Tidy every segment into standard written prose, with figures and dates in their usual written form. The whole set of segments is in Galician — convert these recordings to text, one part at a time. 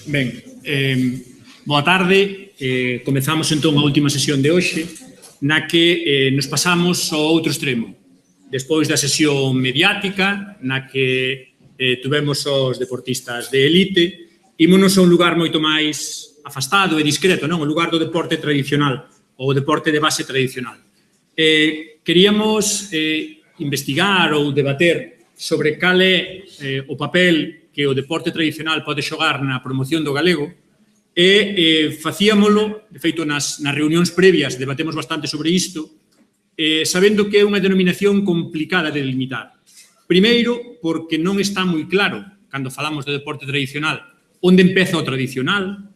Ben, boa tarde. Comezamos entón a última sesión de hoxe, na que nos pasamos ao outro extremo. Despois da sesión mediática, na que tuvemos os deportistas de élite, ímonos a un lugar moito máis afastado e discreto, non? O lugar do deporte tradicional, ou o deporte de base tradicional. Queríamos investigar ou debater sobre cal é o papel que o deporte tradicional pode xogar na promoción do galego e facíamolo, de feito, nas reunións previas debatemos bastante sobre isto, sabendo que é unha denominación complicada de delimitar. Primeiro, porque non está moi claro, cando falamos de deporte tradicional, onde empeza o tradicional.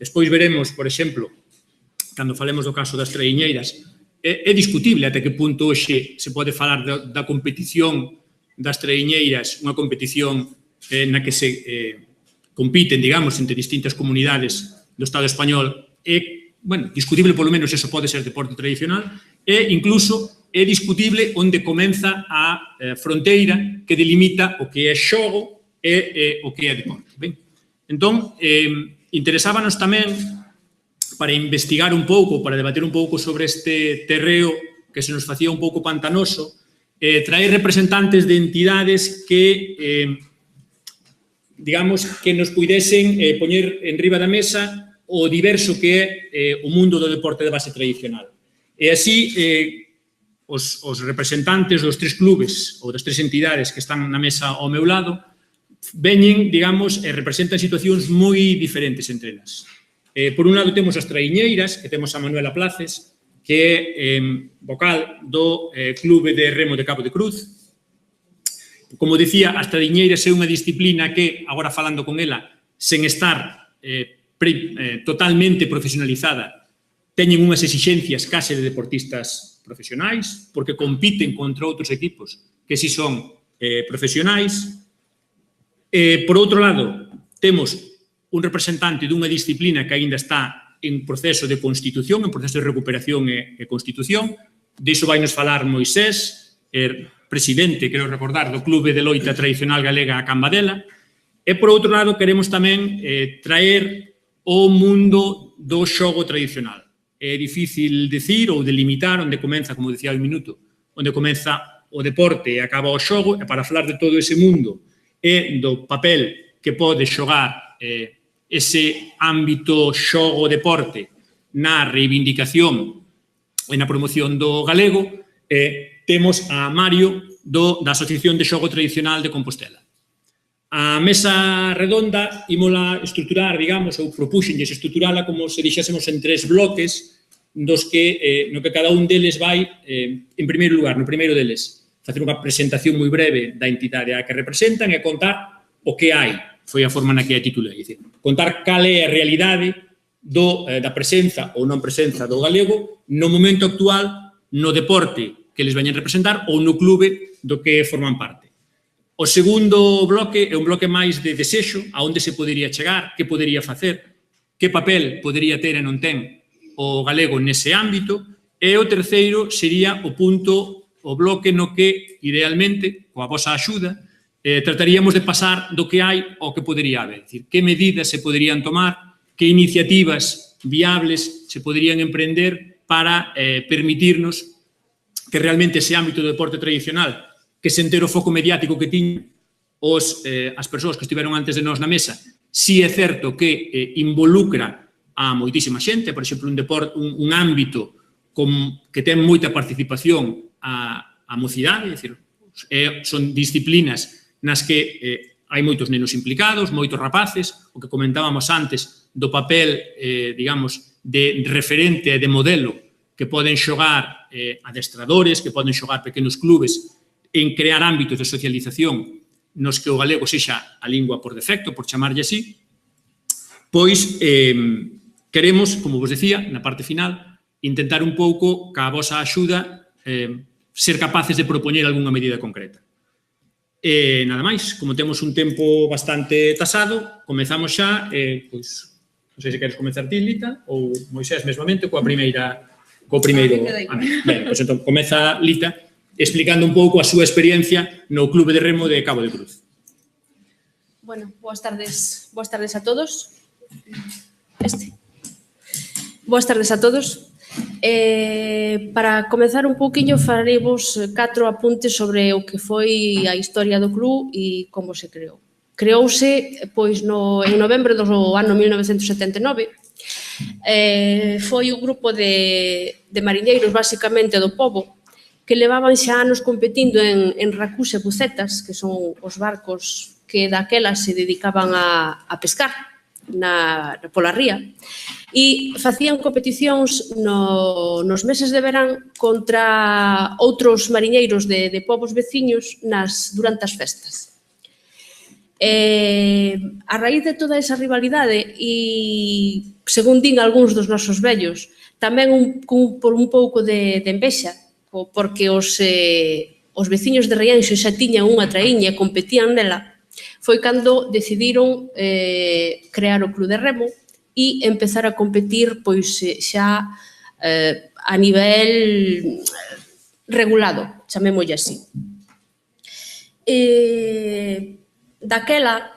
Despois veremos, por exemplo, cando falemos do caso das traiñeiras, é discutible até que punto hoxe se pode falar da competición das traiñeiras, unha competición na que se compiten, digamos, entre distintas comunidades do Estado español. É, bueno, discutible, polo menos, eso pode ser deporte tradicional, e incluso é discutible onde comeza a fronteira que delimita o que é xogo e o que é deporte. Ben, entón, interesábanos tamén, para investigar un pouco, para debater un pouco sobre este terreo que se nos facía un pouco pantanoso, traer representantes de entidades que, digamos, que nos puidesen poñer en riba da mesa o diverso que é o mundo do deporte de base tradicional. E así, os representantes dos tres clubes ou das tres entidades que están na mesa ao meu lado veñen, digamos, e representan situacións moi diferentes entre elas. Por un lado temos as traiñeiras, que temos a Manuela Places, que é vocal do Clube de Remo de Cabo de Cruz. Como dicía, as traiñeiras é unha disciplina que, agora falando con ela, sen estar totalmente profesionalizada, teñen unhas exixencias case de deportistas profesionais, porque compiten contra outros equipos que si son profesionais. Por outro lado, temos un representante dunha disciplina que aínda está en proceso de constitución, en proceso de recuperación e constitución. Diso vai nos falar Moisés, presidente, quero recordar, do Clube de Loita Tradicional Galega a Cambadela. E, por outro lado, queremos tamén traer o mundo do xogo tradicional. É difícil decir ou delimitar onde comeza, como decía un minuto, onde comeza o deporte e acaba o xogo, e para falar de todo ese mundo e do papel que pode xogar ese ámbito xogo-deporte na reivindicación e na promoción do galego, temos a Mario da Asociación de Xogo Tradicional de Compostela. A mesa redonda ímola estruturar, digamos, ou propúxenlles estruturala como se dixésemos en tres bloques dos que, no que cada un deles vai, en primeiro lugar, no primeiro deles, facer unha presentación moi breve da entidade a que representan e contar o que hai. Foi a forma na que a titulei, dicir, contar cal é a realidade da presenza ou non presenza do galego no momento actual no deporte que les veñen representar ou no clube do que forman parte. O segundo bloque é un bloque máis de desexo, a onde se podería chegar, que podería facer, que papel podería ter e non ten o galego nese ámbito, e o terceiro sería o bloque no que, idealmente, coa vosa axuda, trataríamos de pasar do que hai ao que podería haber. É dicir, que medidas se poderían tomar, que iniciativas viables se poderían emprender para permitirnos que realmente ese ámbito do deporte tradicional, que sen ter o foco mediático que tiñan as persoas que estiveron antes de nós na mesa, si é certo que involucra a moitísima xente, por exemplo, un ámbito que ten moita participación a mocidade, é dicir, son disciplinas nas que hai moitos nenos implicados, moitos rapaces, o que comentábamos antes do papel, digamos, de referente e de modelo que poden xogar adestradores, que poden xogar pequenos clubes en crear ámbitos de socialización nos que o galego sexa a lingua por defecto, por chamarlle así, pois queremos, como vos decía, na parte final, intentar un pouco, ca vosa axuda, ser capaces de propoñer algunha medida concreta. E nada máis, como temos un tempo bastante tasado, comezamos xa, pois, non sei se queres comezar ti, Lita, ou Moisés mesmamente, co primeiro. Ben, pois entón, comeza Lita explicando un pouco a súa experiencia no Clube de Remo de Cabo de Cruz. Bueno, boas tardes a todos. Boas tardes a todos. Para comezar un pouquiño, faremos 4 apuntes sobre o que foi a historia do club e como se creou. Creouse pois, en novembro do ano 1979. Foi un grupo de mariñeiros, basicamente do pobo, que levaban xa anos competindo en racús e bucetas, que son os barcos que daquela se dedicaban a pescar pola ría, e facían competicións nos meses de verán contra outros mariñeiros de povos veciños durante as festas. A raíz de toda esa rivalidade e, según din algúns dos nosos vellos, tamén por un pouco de envexa, porque os veciños de Rianxo xa tiñan unha traíña e competían nela, foi cando decidiron crear o Club de Remo e empezar a competir pois xa a nivel regulado, chamémolle así. Daquela,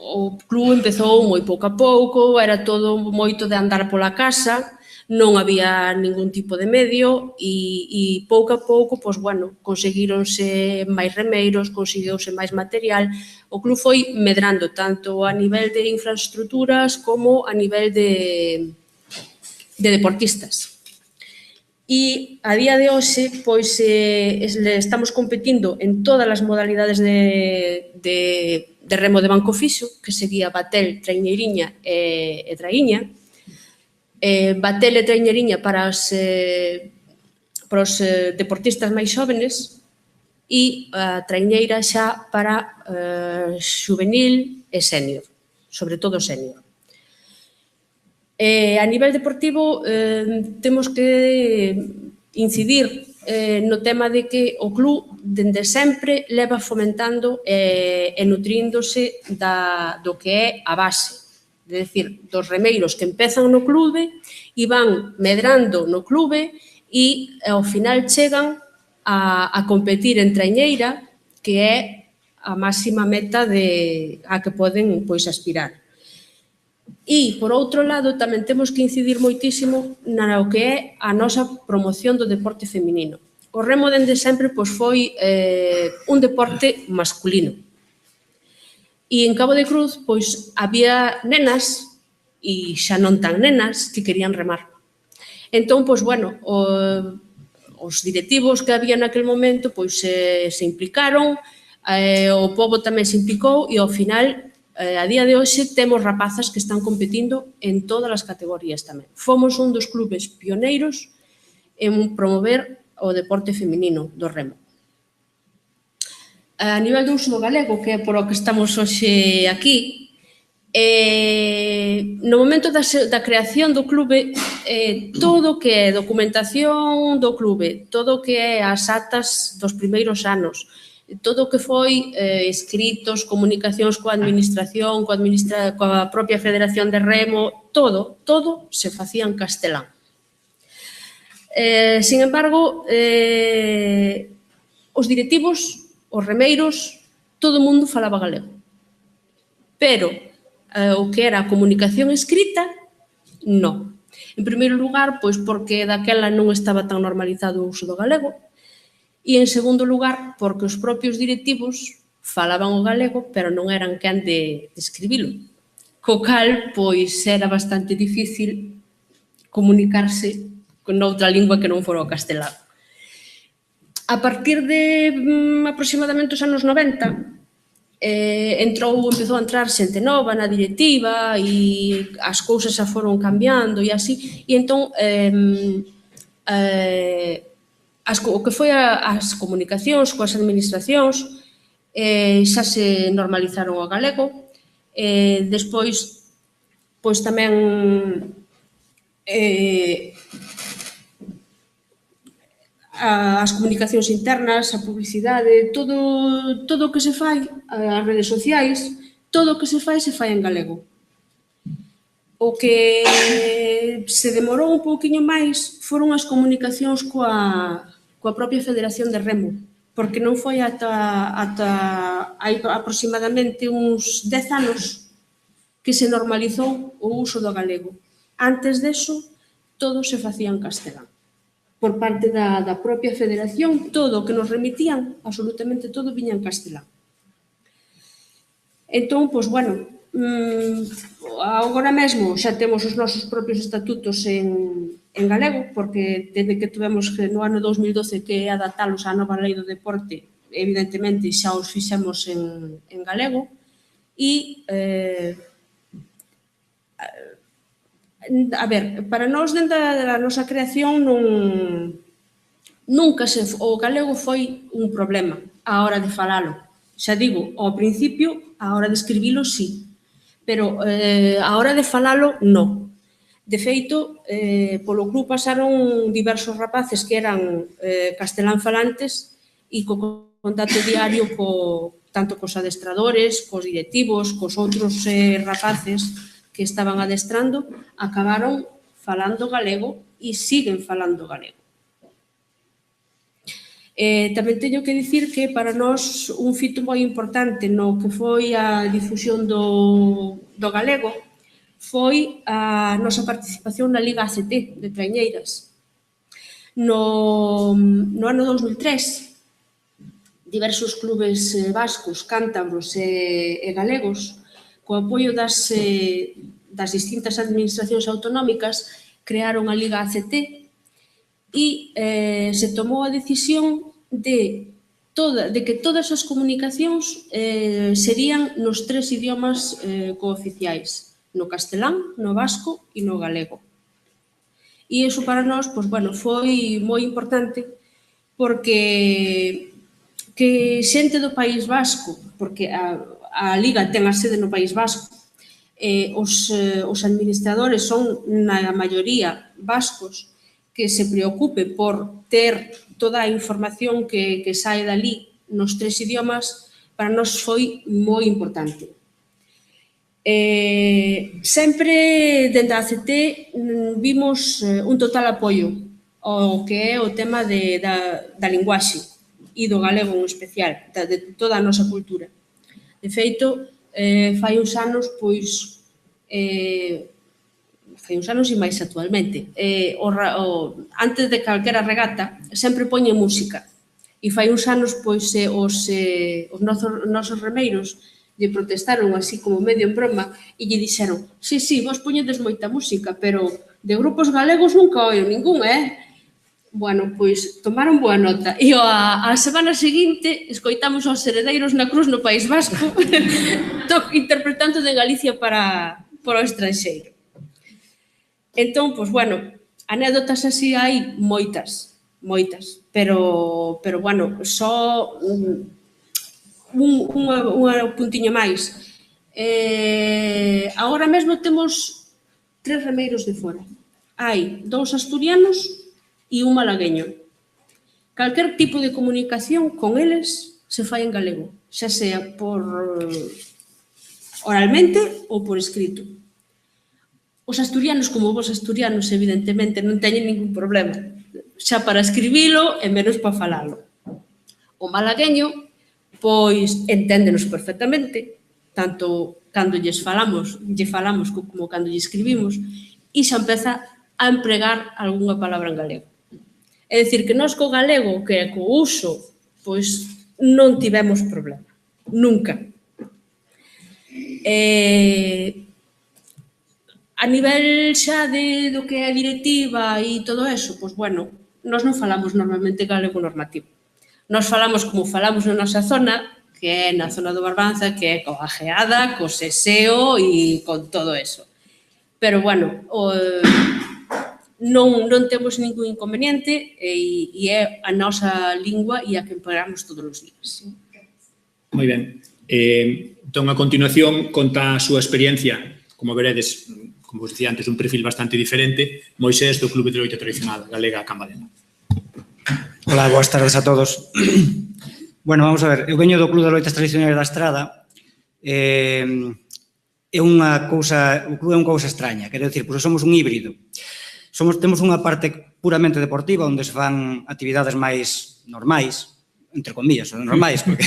o club empezou moi pouco a pouco, era todo moito de andar pola casa, non había ningún tipo de medio e pouco a pouco, pois, bueno, conseguíronse máis remeiros, conseguiuse máis material. O club foi medrando tanto a nivel de infraestructuras como a nivel de deportistas. E a día de hoxe, pois, estamos competindo en todas as modalidades de remo de banco fixo, que sería batel, traiñeiriña e traíña. Batel e traiñeiriña para os deportistas máis xóvenes e a traiñeira xa para xuvenil e sénior, sobre todo sénior. A nivel deportivo, temos que incidir no tema de que o club, dende sempre, leva fomentando e nutríndose do que é a base, é dicir, dos remeiros que empezan no clube e van medrando no clube e ao final chegan a competir en traiñeira, que é a máxima meta a que poden aspirar. E, por outro lado, tamén temos que incidir moitísimo no que é a nosa promoción do deporte feminino. O remo, dende sempre, foi un deporte masculino. E en Cabo de Cruz, pois, había nenas, e xa non tan nenas, que querían remar. Entón, pois, bueno, os directivos que había naquele momento, pois, se implicaron, o pobo tamén se implicou, e, ao final, a día de hoxe, temos rapazas que están competindo en todas as categorías tamén. Fomos un dos clubes pioneiros en promover o deporte feminino do remo. A nivel do uso do galego, que é por o que estamos hoxe aquí, no momento da creación do clube, todo o que é documentación do clube, todo o que é as actas dos primeiros anos, todo o que foi escritos, comunicacións coa administración, coa propia Federación de Remo, todo se facía en castelán. Sin embargo, os directivos, os remeiros, todo o mundo falaba galego. Pero o que era a comunicación escrita, non. En primeiro lugar, pois porque daquela non estaba tan normalizado o uso do galego, e en segundo lugar, porque os propios directivos falaban o galego, pero non eran quen de escribilo. Co cal, pois, era bastante difícil comunicarse con outra lingua que non fora o castelán. A partir de aproximadamente os anos 90, empezou a entrar xente nova na directiva e as cousas xa foron cambiando e así, e entón o que foi as comunicacións coas administracións xa se normalizaron o galego. Despois, pois tamén as comunicacións internas, a publicidade, todo o que se fai, as redes sociais, todo o que se fai en galego. O que se demorou un pouquiño máis foron as comunicacións coa propia Federación de Remo, porque non foi ata hai aproximadamente uns 10 anos que se normalizou o uso do galego. Antes deso, todo se facía en castelán. Por parte da propia federación, todo o que nos remitían, absolutamente todo, viña en castelán. Entón, pois, bueno, agora mesmo xa temos os nosos propios estatutos en galego, porque desde que tuvemos no ano 2012 que adaptalos á nova lei do deporte, evidentemente xa os fixemos en galego, e a ver, para nós dentro da nosa creación nunca o galego foi un problema á hora de falalo. Xa digo, ao principio, á hora de escribilo, sí, pero á hora de falalo, non. De feito, polo club pasaron diversos rapaces que eran castelán falantes e co contacto diario tanto cos adestradores, cos directivos, cos outros rapaces que estaban adestrando, acabaron falando galego e siguen falando galego. Tamén teño que dicir que para nós un fito moi importante no que foi a difusión do galego foi a nosa participación na Liga ACT de traiñeiras. No ano 2003, diversos clubes vascos, cántabros e galegos, co apoio das distintas administracións autonómicas, crearon a Liga ACT e se tomou a decisión de que todas as comunicacións serían nos 3 idiomas cooficiais, no castelán, no vasco e no galego. E iso para nós, pois, bueno, foi moi importante porque que xente do País Vasco, porque a Liga ten a sede no País Vasco, os administradores son, na maioría, vascos, que se preocupe por ter toda a información que sae dali nos 3 idiomas, para nós foi moi importante. Sempre, dentro da ACT, vimos un total apoio ao que é o tema da linguaxe e do galego en especial, de toda a nosa cultura. De feito, fai uns anos, pois, fai uns anos e máis actualmente, antes de calquera regata, sempre poñen música. E fai uns anos, pois, os nosos remeiros lle protestaron así como medio en broma e lle dixeron: sí, vos poñedes moita música, pero de grupos galegos nunca oio ningún, Bueno, pois tomaron boa nota. E a semana seguinte escoitamos aos Heredeiros na Cruz no País Vasco interpretando de Galicia para o estranxeiro. Entón, pois, bueno, anécdotas así hai moitas, pero bueno, só un puntiño máis. Agora mesmo temos 3 remeiros de fora. Hai 2 asturianos e un malagueño. Calquer tipo de comunicación con eles se fai en galego, xa sea por oralmente ou por escrito. Os asturianos, como vos asturianos, evidentemente, non teñen ningún problema, xa para escribilo e menos para falalo. O malagueño, pois, enténdenos perfectamente, tanto cando lle falamos como cando lle escribimos, e xa empeza a empregar algunha palabra en galego. É dicir, que nós co galego, que é co uso, pois non tivemos problema. Nunca. A nivel xa do que é directiva e todo eso, pois, bueno, nós non falamos normalmente galego normativo. Nós falamos como falamos na nosa zona, que é na zona do Barbanza, que é coa geada, co seseo e con todo eso. Pero, bueno, non temos ningún inconveniente e é a nosa lingua e a que empregamos todos os días. Moi ben. Entón, a continuación, conta a súa experiencia. Como veredes, como vos dicía antes, un perfil bastante diferente. Moisés, do Clube de Loita Tradicional Galega Cambadela. Hola, boas tardes a todos. Bueno, vamos a ver, eu veño do Clube de Loitas Tradicionais da Estrada. É unha cousa, o clube é unha cousa extraña, quero dicir, pois somos un híbrido. Temos unha parte puramente deportiva, onde se fan actividades máis normais, entre comillas, son normais, porque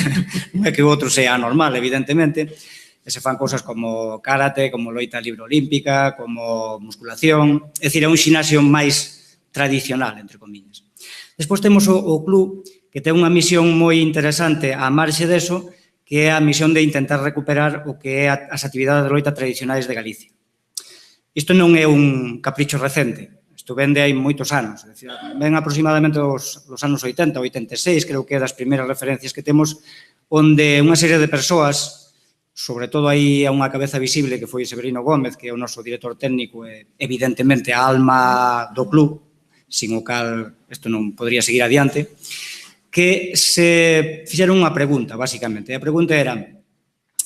non é que o outro sea anormal, evidentemente, e se fan cousas como karate, como loita libre olímpica, como musculación, é dicir, é un xinasio máis tradicional, entre comillas. Despois temos o club, que ten unha misión moi interesante á marxe deso, que é a misión de intentar recuperar o que é as actividades de loita tradicionais de Galicia. Isto non é un capricho recente, isto vende hai moitos anos, ven aproximadamente os anos 80, 86, creo que é das primeiras referencias que temos, onde unha serie de persoas, sobre todo aí a unha cabeza visible que foi Severino Gómez, que é o noso director técnico e evidentemente a alma do club, sin o cal isto non podría seguir adiante, que se fixeron unha pregunta, basicamente. A pregunta era,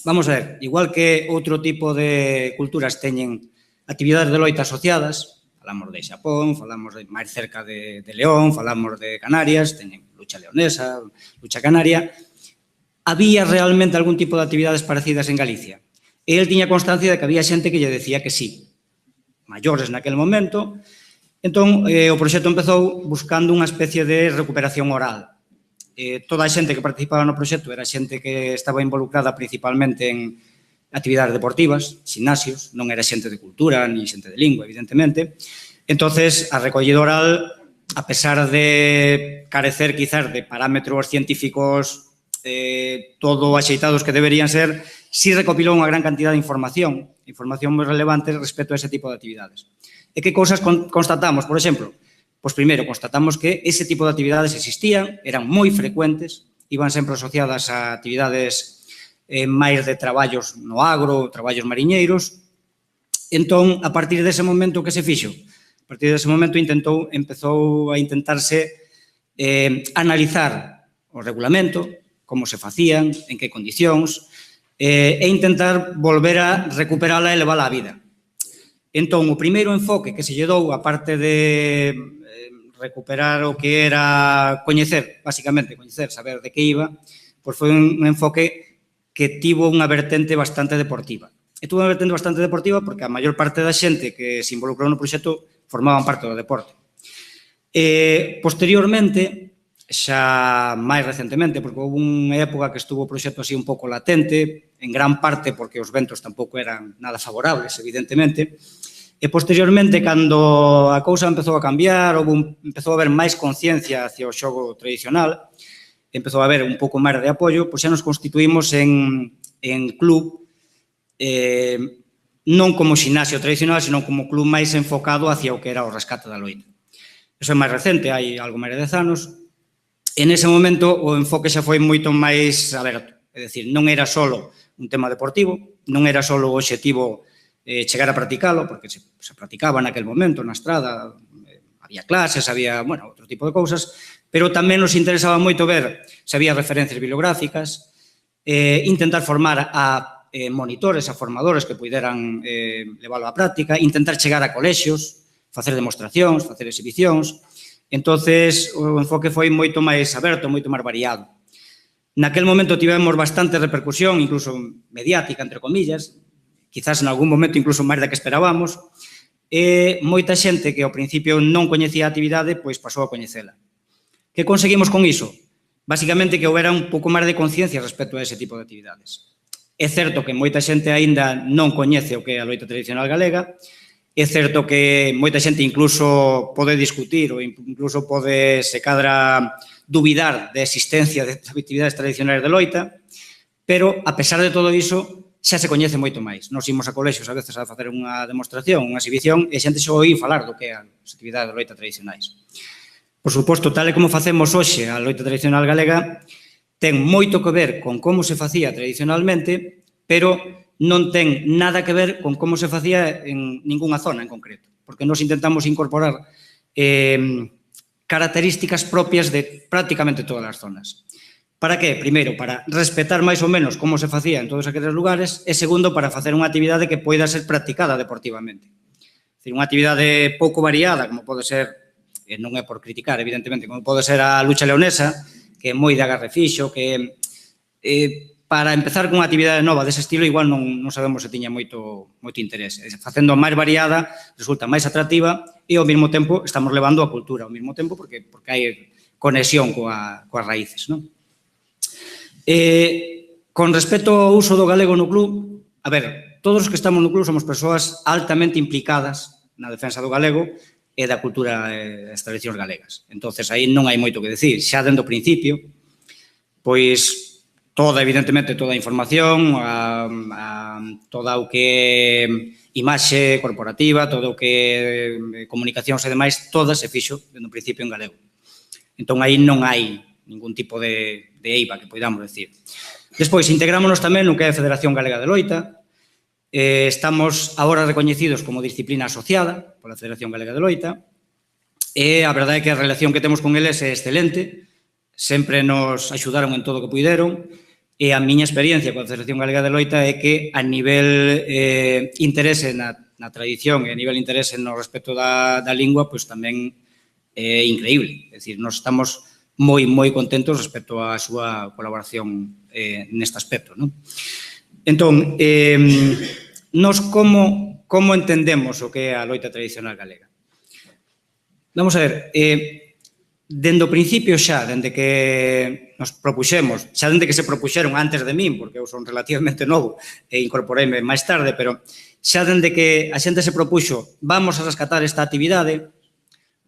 vamos a ver, igual que outro tipo de culturas teñen actividades de loita asociadas, falamos de Xapón, falamos de máis cerca de León, falamos de Canarias, teñen lucha leonesa, lucha canaria, había realmente algún tipo de actividades parecidas en Galicia? E el tiña constancia de que había xente que lle decía que sí, maiores naquel momento. Entón, o proxecto empezou buscando unha especie de recuperación oral. Toda a xente que participaba no proxecto era xente que estaba involucrada principalmente en actividades deportivas, gimnasios, non era xente de cultura, ni xente de lingua, evidentemente. Entonces, a recollida oral, a pesar de carecer quizás de parámetros científicos todo axeitados que deberían ser, sí recopilou unha gran cantidad de información moi relevante respecto a ese tipo de actividades. E que cousas constatamos? Por exemplo, pois primeiro, constatamos que ese tipo de actividades existían, eran moi frecuentes, iban sempre asociadas a actividades máis de traballos no agro, traballos mariñeiros. Entón, a partir dese momento, que se fixo? A partir dese momento empezou a intentarse analizar o regulamento, como se facían, en que condicións, e intentar volver a recuperala e levala á vida. Entón, o primeiro enfoque que se lle dou, aparte de recuperar o que era coñecer, basicamente, coñecer, saber de que iba, pois foi un enfoque que tivo unha vertente bastante deportiva. E tuvo unha vertente bastante deportiva porque a maior parte da xente que se involucrou no proxecto formaban parte do deporte. Posteriormente, xa máis recentemente, porque houve unha época que estuvo o proxecto así un pouco latente, en gran parte porque os ventos tampouco eran nada favorables, evidentemente, e posteriormente, cando a cousa empezou a cambiar, empezou a haber máis conciencia hacia o xogo tradicional, empezou a haber un pouco máis de apoio, pois xa nos constituímos en club, non como xinasio tradicional, senón como club máis enfocado hacia o que era o rescate da loita. Iso é máis recente, hai algo máis de 10 anos. En ese momento, o enfoque xa foi moito máis aberto. É dicir, non era só un tema deportivo, non era só o obxectivo chegar a practicalo, porque se practicaba naquel momento, na estrada, había clases, había, bueno, outro tipo de cousas, pero tamén nos interesaba moito ver se había referencias bibliográficas, intentar formar a monitores, a formadores que puderan leválo á práctica, intentar chegar a colexios, facer demostracións, facer exhibicións. Entonces, o enfoque foi moito máis aberto, moito máis variado. Naquel momento tivemos bastante repercusión, incluso mediática, entre comillas, quizás en algún momento incluso máis da que esperábamos, e moita xente que ao principio non coñecía a actividade, pois pasou a coñecela. Que conseguimos con iso? Básicamente que houbera un pouco máis de conciencia respecto a ese tipo de actividades. É certo que moita xente aínda non coñece o que é a loita tradicional galega, é certo que moita xente incluso pode discutir ou incluso pode, se cadra, dubidar da existencia de actividades tradicionais de loita, pero, a pesar de todo iso, xa se coñece moito máis. Nos imos a colexios a veces a facer unha demostración, unha exhibición, e a xente xa oí falar do que é as actividades de loita tradicionais. Por suposto, tal e como facemos hoxe a loita tradicional galega, ten moito que ver con como se facía tradicionalmente, pero non ten nada que ver con como se facía en ningunha zona en concreto, porque nos intentamos incorporar características propias de prácticamente todas as zonas. Para que? Primeiro, para respetar máis ou menos como se facía en todos aqueles lugares, e segundo, para facer unha actividade que poida ser practicada deportivamente. É dicir, unha actividade pouco variada, como pode ser, non é por criticar, evidentemente, como pode ser a lucha leonesa, que é moi de agarre fixo, que para empezar con unha actividade nova dese estilo, igual non sabemos se tiña moito interés. Facendo máis variada, resulta máis atractiva e, ao mesmo tempo, estamos levando a cultura ao mesmo tempo porque hai conexión coas raíces, non? Con respecto ao uso do galego no club, a ver, todos os que estamos no club somos persoas altamente implicadas na defensa do galego e da cultura e das tradicións galegas. Entonces, aí non hai moito que decir. Xa dende o principio, pois, evidentemente, toda a información, toda o que é imaxe corporativa, todo o que é comunicacións e demais, toda se fixo dende o principio en galego. Entón, aí non hai ningún tipo de eiva que poidamos decir. Despois, integrámonos tamén no que é a Federación Galega de Loita. Estamos agora recoñecidos como disciplina asociada pola Federación Galega de Loita e a verdade é que a relación que temos con eles é excelente, sempre nos axudaron en todo o que puideron e a miña experiencia coa Federación Galega de Loita é que a nivel interese na tradición e a nivel interese no respecto da lingua, pois tamén é increíble. É dicir, nos estamos moi contentos respecto á súa colaboración neste aspecto, non? Entón, nos como entendemos o que é a loita tradicional galega? Vamos a ver, dende o principio xa, dende que nos propuxemos, xa dende que se propuxeron antes de min, porque eu son relativamente novo e incorporeime máis tarde, pero xa dende que a xente se propuxo vamos a rescatar esta actividade,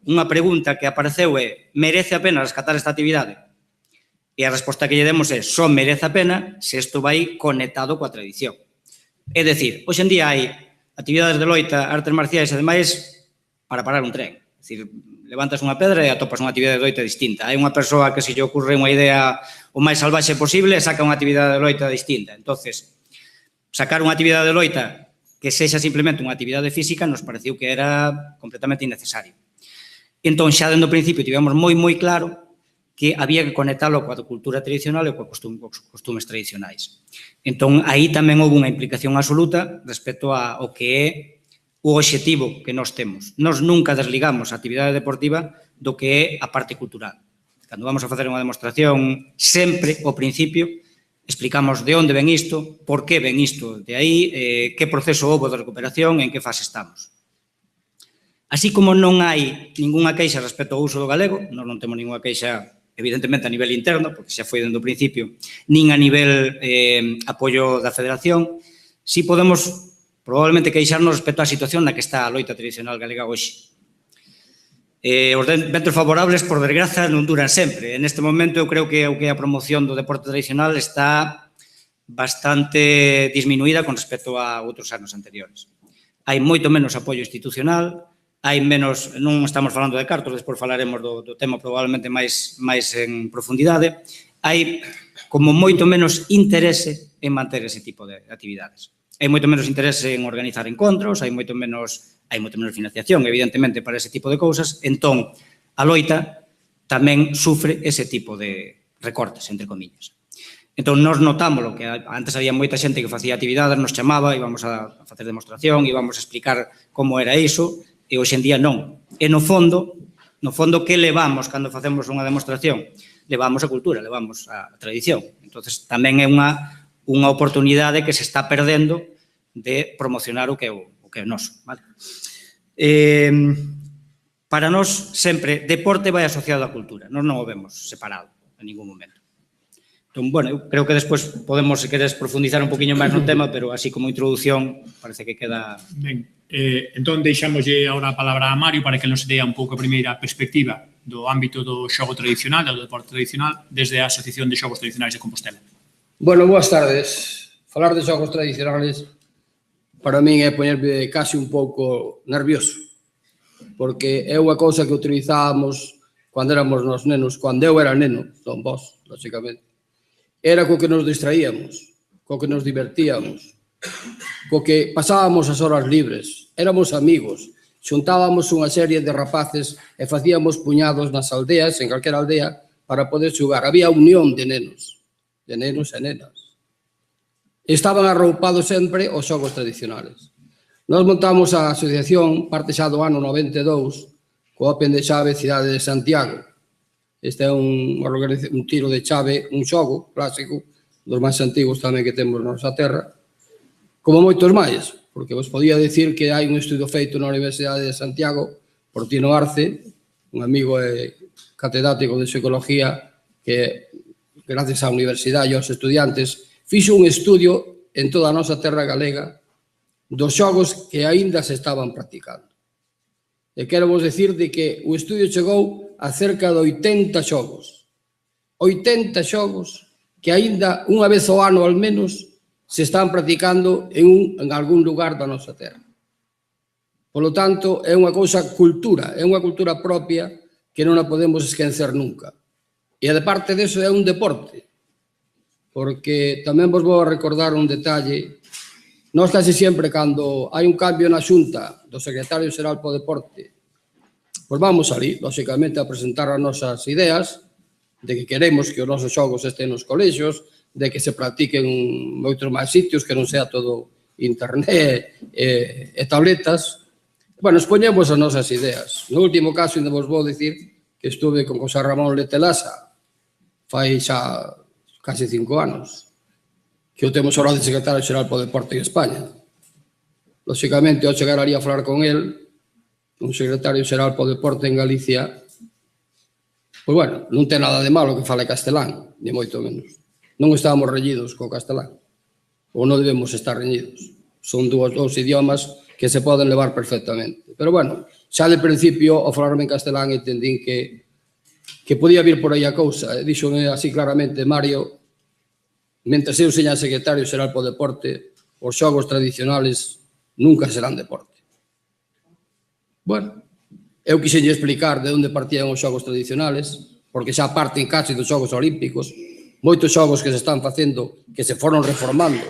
unha pregunta que apareceu é merece a pena rescatar esta actividade? E a resposta que lle demos é só merece a pena se isto vai conectado coa tradición. É dicir, hoxe en día hai actividades de loita, artes marciais e demais para parar un tren. É dicir, levantas unha pedra e atopas unha actividade de loita distinta. Hai unha persoa que se lle ocurre unha idea o máis salvaxe posible e saca unha actividade de loita distinta. Entonces, sacar unha actividade de loita que sexa simplemente unha actividade física nos pareceu que era completamente innecesario. Entón, xa dende o principio tivemos moi claro que había que conectalo coa cultura tradicional e coa costumes tradicionais. Entón, aí tamén houve unha implicación absoluta respecto ao que é o obxectivo que nós temos. Nós nunca desligamos a actividade deportiva do que é a parte cultural. Cando vamos a facer unha demostración, sempre, ao principio, explicamos de onde ven isto, por que ven isto de aí, que proceso houve de recuperación e en que fase estamos. Así como non hai ningunha queixa respecto ao uso do galego, nós non temos ningunha queixa evidentemente a nivel interno, porque xa foi dende o principio, nin a nivel apoio da Federación, si podemos probablemente queixarnos respecto á situación na que está a loita tradicional galega hoxe. Os ventos favorables, por desgraza, non duran sempre. En este momento, eu creo que a promoción do deporte tradicional está bastante disminuída con respecto a outros anos anteriores. Hai moito menos apoio institucional, hai menos, non estamos falando de cartos, despois falaremos do tema probablemente máis en profundidade, hai como moito menos interese en manter ese tipo de actividades. Hai moito menos interese en organizar encontros, hai moito menos financiación, evidentemente, para ese tipo de cousas, entón, a loita tamén sufre ese tipo de recortes, entre comillas. Entón, nós notámoslo, que antes había moita xente que facía actividades, nos chamaba, íbamos a facer demostración, íbamos a explicar como era iso, e hoxe en día non. E no fondo, que levamos cando facemos unha demostración? Levamos a cultura, levamos a tradición. Entonces, tamén é unha oportunidade que se está perdendo de promocionar o que é noso. Para nós, sempre, deporte vai asociado á cultura. Nós non o vemos separado en ningún momento. Entón, bueno, eu creo que despois podemos, se queres, profundizar un poquinho máis no tema, pero así como introducción, parece que queda... Ben, entón deixámoslle agora a palabra a Mario para que nos dea un pouco a primeira perspectiva do ámbito do xogo tradicional, do deporte tradicional, desde a Asociación de Xogos Tradicionais de Compostela. Bueno, boas tardes. Falar de xogos tradicionales para min é poñerme casi un pouco nervioso, porque é unha cousa que utilizábamos cando éramos nos nenos, cando eu era neno, non vos, lógicamente. Era co que nos distraíamos, co que nos divertíamos, co que pasábamos as horas libres, éramos amigos, xuntábamos unha serie de rapaces e facíamos puñados nas aldeas, en calquera aldea, para poder xogar. Había unión de nenos e nenas. Estaban arroupados sempre os xogos tradicionales. Nós montamos a asociación, parte xa do ano 92, co Open de Chave Cidade de Santiago. Este é un tiro de chave, un xogo clásico, dos máis antigos tamén que temos na nosa terra, como moitos máis, porque vos podía dicir que hai un estudo feito na Universidade de Santiago por Tino Arce, un amigo catedrático de psicología que gracias á universidade e aos estudiantes, fixo un estudio en toda a nosa terra galega dos xogos que aínda se estaban practicando. E quero vos decir de que o estudio chegou a cerca de 80 xogos. 80 xogos que aínda unha vez ao ano, al menos, se están practicando en algún lugar da nosa terra. Polo tanto, é unha cousa cultura, é unha cultura propia que non a podemos esquecer nunca. E, de parte deso, é un deporte. Porque tamén vos vou a recordar un detalle. Nós casi sempre, cando hai un cambio na xunta do secretario xeral po deporte, pois vamos ali, lóxicamente, a presentar as nosas ideas de que queremos que os nosos xogos estén nos colexios, de que se practiquen moitos máis sitios, que non sea todo internet e tabletas. Bueno, expoñemos as nosas ideas. No último caso, ainda vos vou dicir que estuve con José Ramón Letelasa fai xa casi 5 anos, que o temos ahora de secretario xeral po deporte en España. Lóxicamente, ao chegar ali a falar con el, un secretario xeral po deporte en Galicia, pois bueno, non ten nada de malo que fale castelán, ni moito menos. Non estábamos reñidos co castelán, ou non debemos estar reñidos. Son dous idiomas que se poden levar perfectamente. Pero bueno, xa de principio, ao falarme en castelán, entendín que podía vir por aí a cousa. Díxome así claramente, Mario, mentre eu seña secretario xeral po deporte, os xogos tradicionales nunca serán deporte. Bueno, eu quixenlle explicar de onde partían os xogos tradicionales, porque xa parten casi dos xogos olímpicos, moitos xogos que se están facendo, que se foron reformando,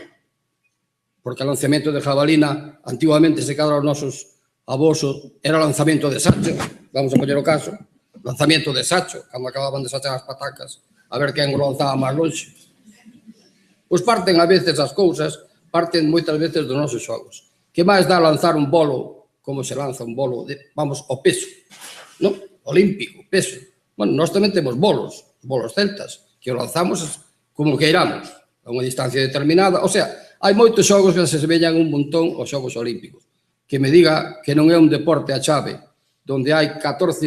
porque o lanzamento de jabalina, antiguamente, se cadra os nosos avós, era lanzamento de sacho, vamos a poñer o caso, lanzamento de sacho, cando acababan de sachar as patacas, a ver quen o lanzaba máis longe. Pois parten a veces as cousas, parten moitas veces dos nosos xogos. Que máis dá lanzar un bolo, como se lanza un bolo, vamos, o peso, non? Olímpico, peso. Bueno, nós tamén temos bolos celtas, que o lanzamos como queiramos, a unha distancia determinada. O sea, hai moitos xogos que se semellan un montón aos xogos olímpicos. Que me diga que non é un deporte a chave, donde hai 14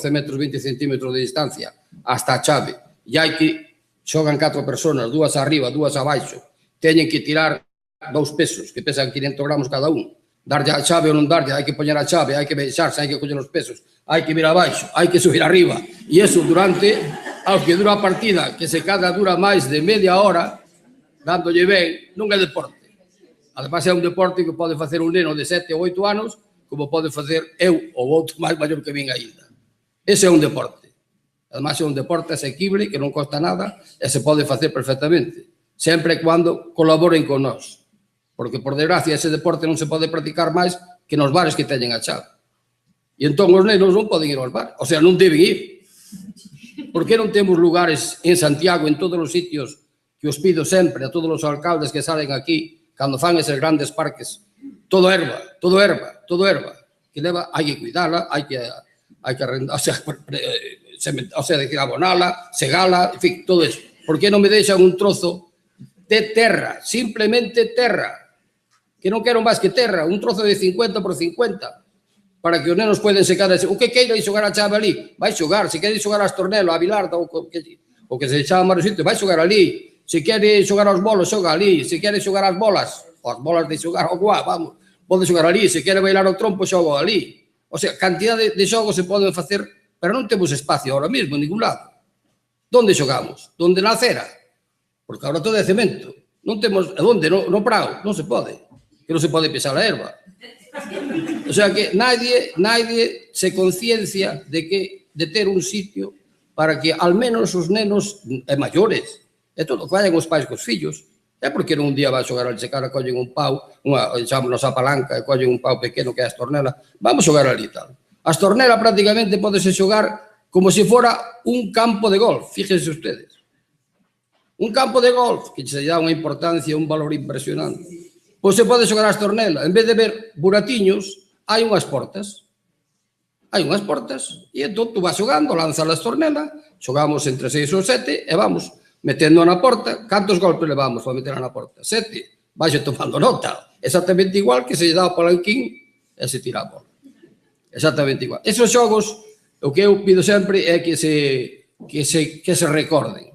metros 20 centímetros de distancia hasta a chave, e hai que xogan 4 personas, 2 arriba, 2 abaixo, teñen que tirar 2 pesos, que pesan 500 gramos cada un, darlle a chave ou non darlle, hai que poñer a chave, hai que baixarse, hai que coller os pesos, hai que vir abaixo, hai que subir arriba, e iso durante, ao que dura a partida, que se cada dura máis de media hora, dándolle ben, non é deporte. Ademais, é un deporte que pode facer un neno de 7 ou 8 anos, como pode facer eu ou outro máis maior que min aínda. Ese é un deporte. Ademais, é un deporte asequible, que non costa nada, e se pode facer perfectamente, sempre e cando colaboren con nós. Porque, por desgracia, ese deporte non se pode practicar máis que nos bares que teñen a chave. E entón os nenos non poden ir aos bares, o sea, non deben ir. Por que non temos lugares en Santiago, en todos os sitios, que os pido sempre a todos os alcaldes que salen aquí, cando fan eses grandes parques, todo erva, que leva, hai que cuidala, hai que arrendar, o sea, decir, abonala, segala, en fin, todo eso. Por que non me deixan un trozo de terra, simplemente terra, que non quero máis que terra, un trozo de 50 por 50, para que os nenos poden secar, o que queira e xogar a chave ali, vai xogar, se quere xogar a Estornelo, a Vilarda, o que se chama máis sitio, vai xogar ali, se quere xogar aos bolos, xoga ali, se quere xogar as bolas de xogar ao guá, vamos, pode xogar ali, se quere bailar o trompo, xoga ali. O sea, cantidad de xogos se poden facer, pero non temos espacio ahora mesmo en ningún lado. Donde xogamos? Donde na acera? Porque agora todo é cemento. Non temos, onde? No prado? Non se pode. Que non se pode pisar a erva. O sea que nadie se conciencia de ter un sitio para que al menos os nenos maiores, e todo, que vayan os pais cos fillos, é porque non un día vai xogar al secar, collen un pau, chámonos a palanca, e collen un pau pequeno que é a Estornela, vamos xogar ali tal. A Estornela prácticamente podese xogar como se fora un campo de golf, fíjense ustedes. Un campo de golf, que se dá unha importancia, un valor impresionante. Pois se pode xogar a Estornela, en vez de ver buratiños, hai unhas portas. Hai unhas portas, e entón tú vas xogando, lanza a Estornela, xogamos entre 6 ou 7, e vamos metendo na porta. Cantos golpes levamos para meter na porta? 7. Vais tomando nota. Exactamente igual que se lle dá o palanquín e se tira a bola. Exactamente igual. Esos xogos, o que eu pido sempre é que se recorden.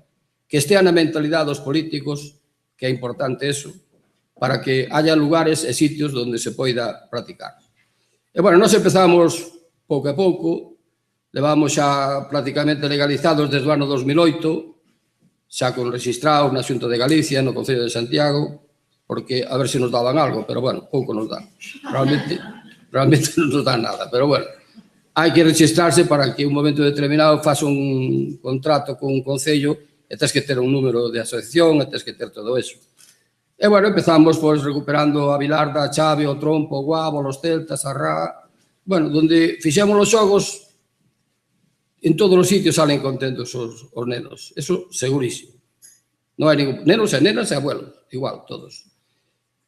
que estea na mentalidade dos políticos, que é importante eso, para que haya lugares e sitios onde se poida practicar. E, bueno, nós empezamos pouco a pouco, levamos xa prácticamente legalizados desde o ano 2008, xa con registrados na Xunta de Galicia, no Concello de Santiago, porque a ver se nos daban algo, pero, bueno, pouco nos dan. Realmente non nos dan nada, pero, bueno, hai que registrarse para que un momento determinado faz un contrato con un concello e tens que ter un número de asociación e tens que ter todo eso. E, bueno, empezamos pois recuperando a Vilarda, a Chave, o Trompo, o Guavo, os Celtas, a Rá. Bueno, donde fixemos os xogos, en todos os sitios salen contentos os nenos. Eso segurísimo. Non hai ningún... Nenos e nenas e abuelos, igual, todos.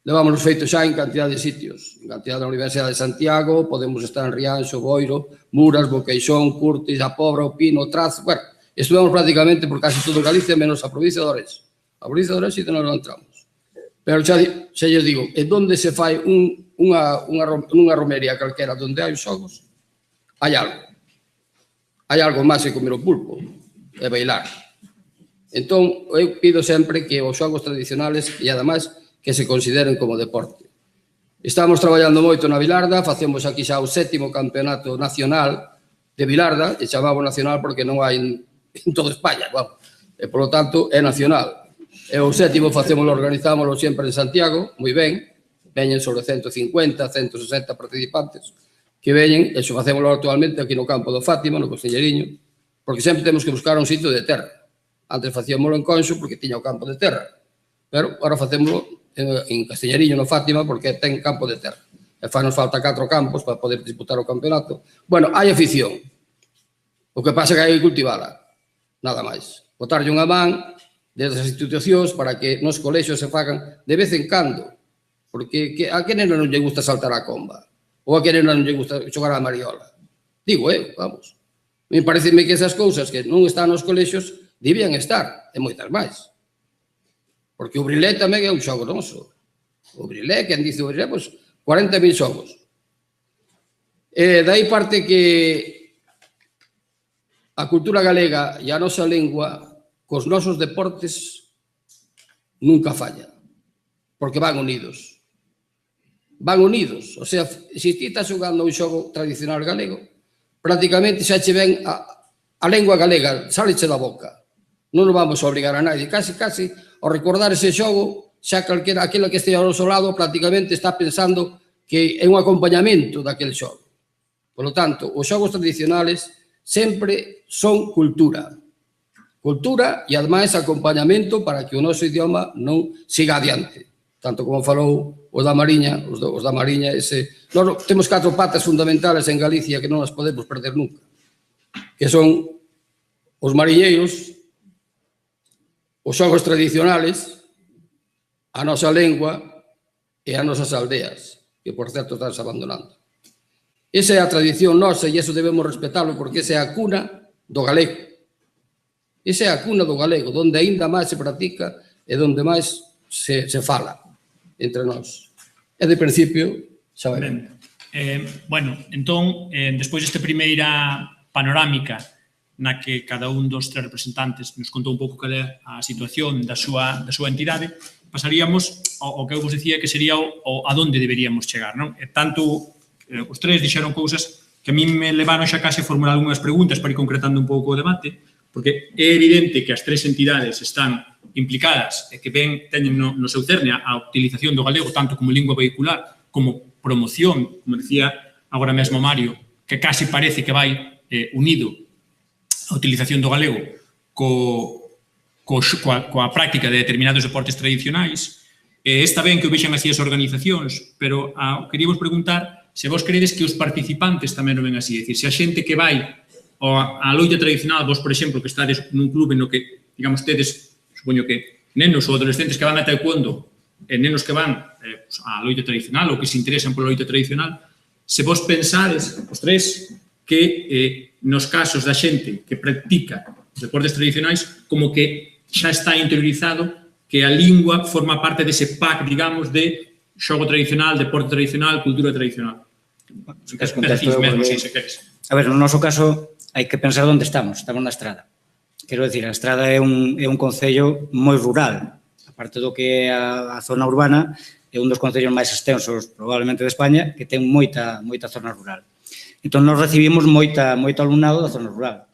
Levamos os feitos xa en cantidad de sitios. En cantidad da Universidade de Santiago, podemos estar en Rianxo, Boiro, Muras, Boqueixón, Curtis, A Pobra, O Pino, Trazo... Bueno, estuvemos prácticamente por casi todo Galicia, menos a provincia de Ourense. A provincia de Ourense non entramos. Pero xa lles digo, en donde se fai unha romería calquera onde hai os xogos, hai algo. Hai algo máis que comer o pulpo e bailar. Entón, eu pido sempre que os xogos tradicionales e, ademais, que se consideren como deporte. Estamos traballando moito na Vilarda, facemos aquí xa o 7º campeonato nacional de Vilarda, e chamamos nacional porque non hai en toda España, vamos. E, polo tanto, é nacional. E o 7º organizámoslo sempre en Santiago, moi ben, veñen sobre 150, 160 participantes que veñen, e xo facémoslo actualmente aquí no campo do Fátima, no Constelleriño, porque sempre temos que buscar un sitio de terra. Antes facíamoslo en Conxo porque tiña o campo de terra, pero agora facémoslo en Castelleriño, no Fátima, porque ten campo de terra. E nos falta 4 campos para poder disputar o campeonato. Bueno, hai afición. O que pasa é que hai que cultivala, nada máis. Botarlle unha man desde as institucións para que nos colexios se fagan de vez en cando, porque a que nena non lle gusta saltar a comba, ou a que nena non lle gusta xogar a mariola. Digo eu, vamos. Me pareceme que esas cousas que non están nos colexios debían estar, e moitas máis. Porque o brilé tamén é un xogo noso. O brilé, quen dice o brilé, pois 40.000 xogos. E dai parte que a cultura galega e a nosa lengua cos nosos deportes nunca falla, porque van unidos. Van unidos. O sea, se ti estás xogando un xogo tradicional galego, prácticamente xa che ven a lengua galega, sáleche da boca. Non nos vamos a obrigar a nadie. Casi, ao recordar ese xogo, xa calquera, aquela que estea ao noso lado, prácticamente está pensando que é un acompañamento daquele xogo. Por lo tanto, os xogos tradicionales sempre son cultura. Cultura e, ademais, acompañamento para que o noso idioma non siga adiante. Tanto como falou os da Mariña, os da Mariña, nós temos 4 patas fundamentales en Galicia que non as podemos perder nunca, que son os mariñeiros, os xogos tradicionales, a nosa lengua e as nosas aldeas, que, por certo, están abandonando. Esa é a tradición nosa e iso debemos respetarlo porque esa é a cuna do galego. Esa é a cuna do galego, onde aínda máis se practica e onde máis se fala entre nós. E de principio, xa veremos. Bueno, entón, despois desta primeira panorámica na que cada un dos 3 representantes nos contou un pouco cal é a situación da súa entidade, pasaríamos ao que eu vos dicía que sería a donde deberíamos chegar, non? E tanto os 3 dixeron cousas que a mí me levaron xa case a formular algunhas preguntas para ir concretando un pouco o debate, porque é evidente que as 3 entidades están implicadas e que teñen no seu cerne a utilización do galego tanto como lingua vehicular como promoción, como decía agora mesmo Mario, que casi parece que vai unido a utilización do galego coa práctica de determinados deportes tradicionais. Está ben que o vexan así as organizacións, pero queríamos preguntar se vos credes que os participantes tamén o ven así, é dicir, se a xente que vai a loita tradicional, vos, por exemplo, que estades nun clube no que, digamos, tedes, supoño que nenos ou adolescentes que van a taekwondo, nenos que van a loita tradicional ou que se interesan pola loita tradicional, se vos pensades, os 3, que nos casos da xente que practica os deportes tradicionais, como que xa está interiorizado que a lingua forma parte dese pack, digamos, de xogo tradicional, deporte tradicional, cultura tradicional. Se queres mesmo, si, se queres. A ver, no noso caso, hai que pensar onde estamos na estrada. Quero dicir, a Estrada é un concello moi rural. A parte do que é a zona urbana, é un dos concellos máis extensos probablemente de España, que ten moita zona rural. Entón, nós recibimos moito alumnado da zona rural.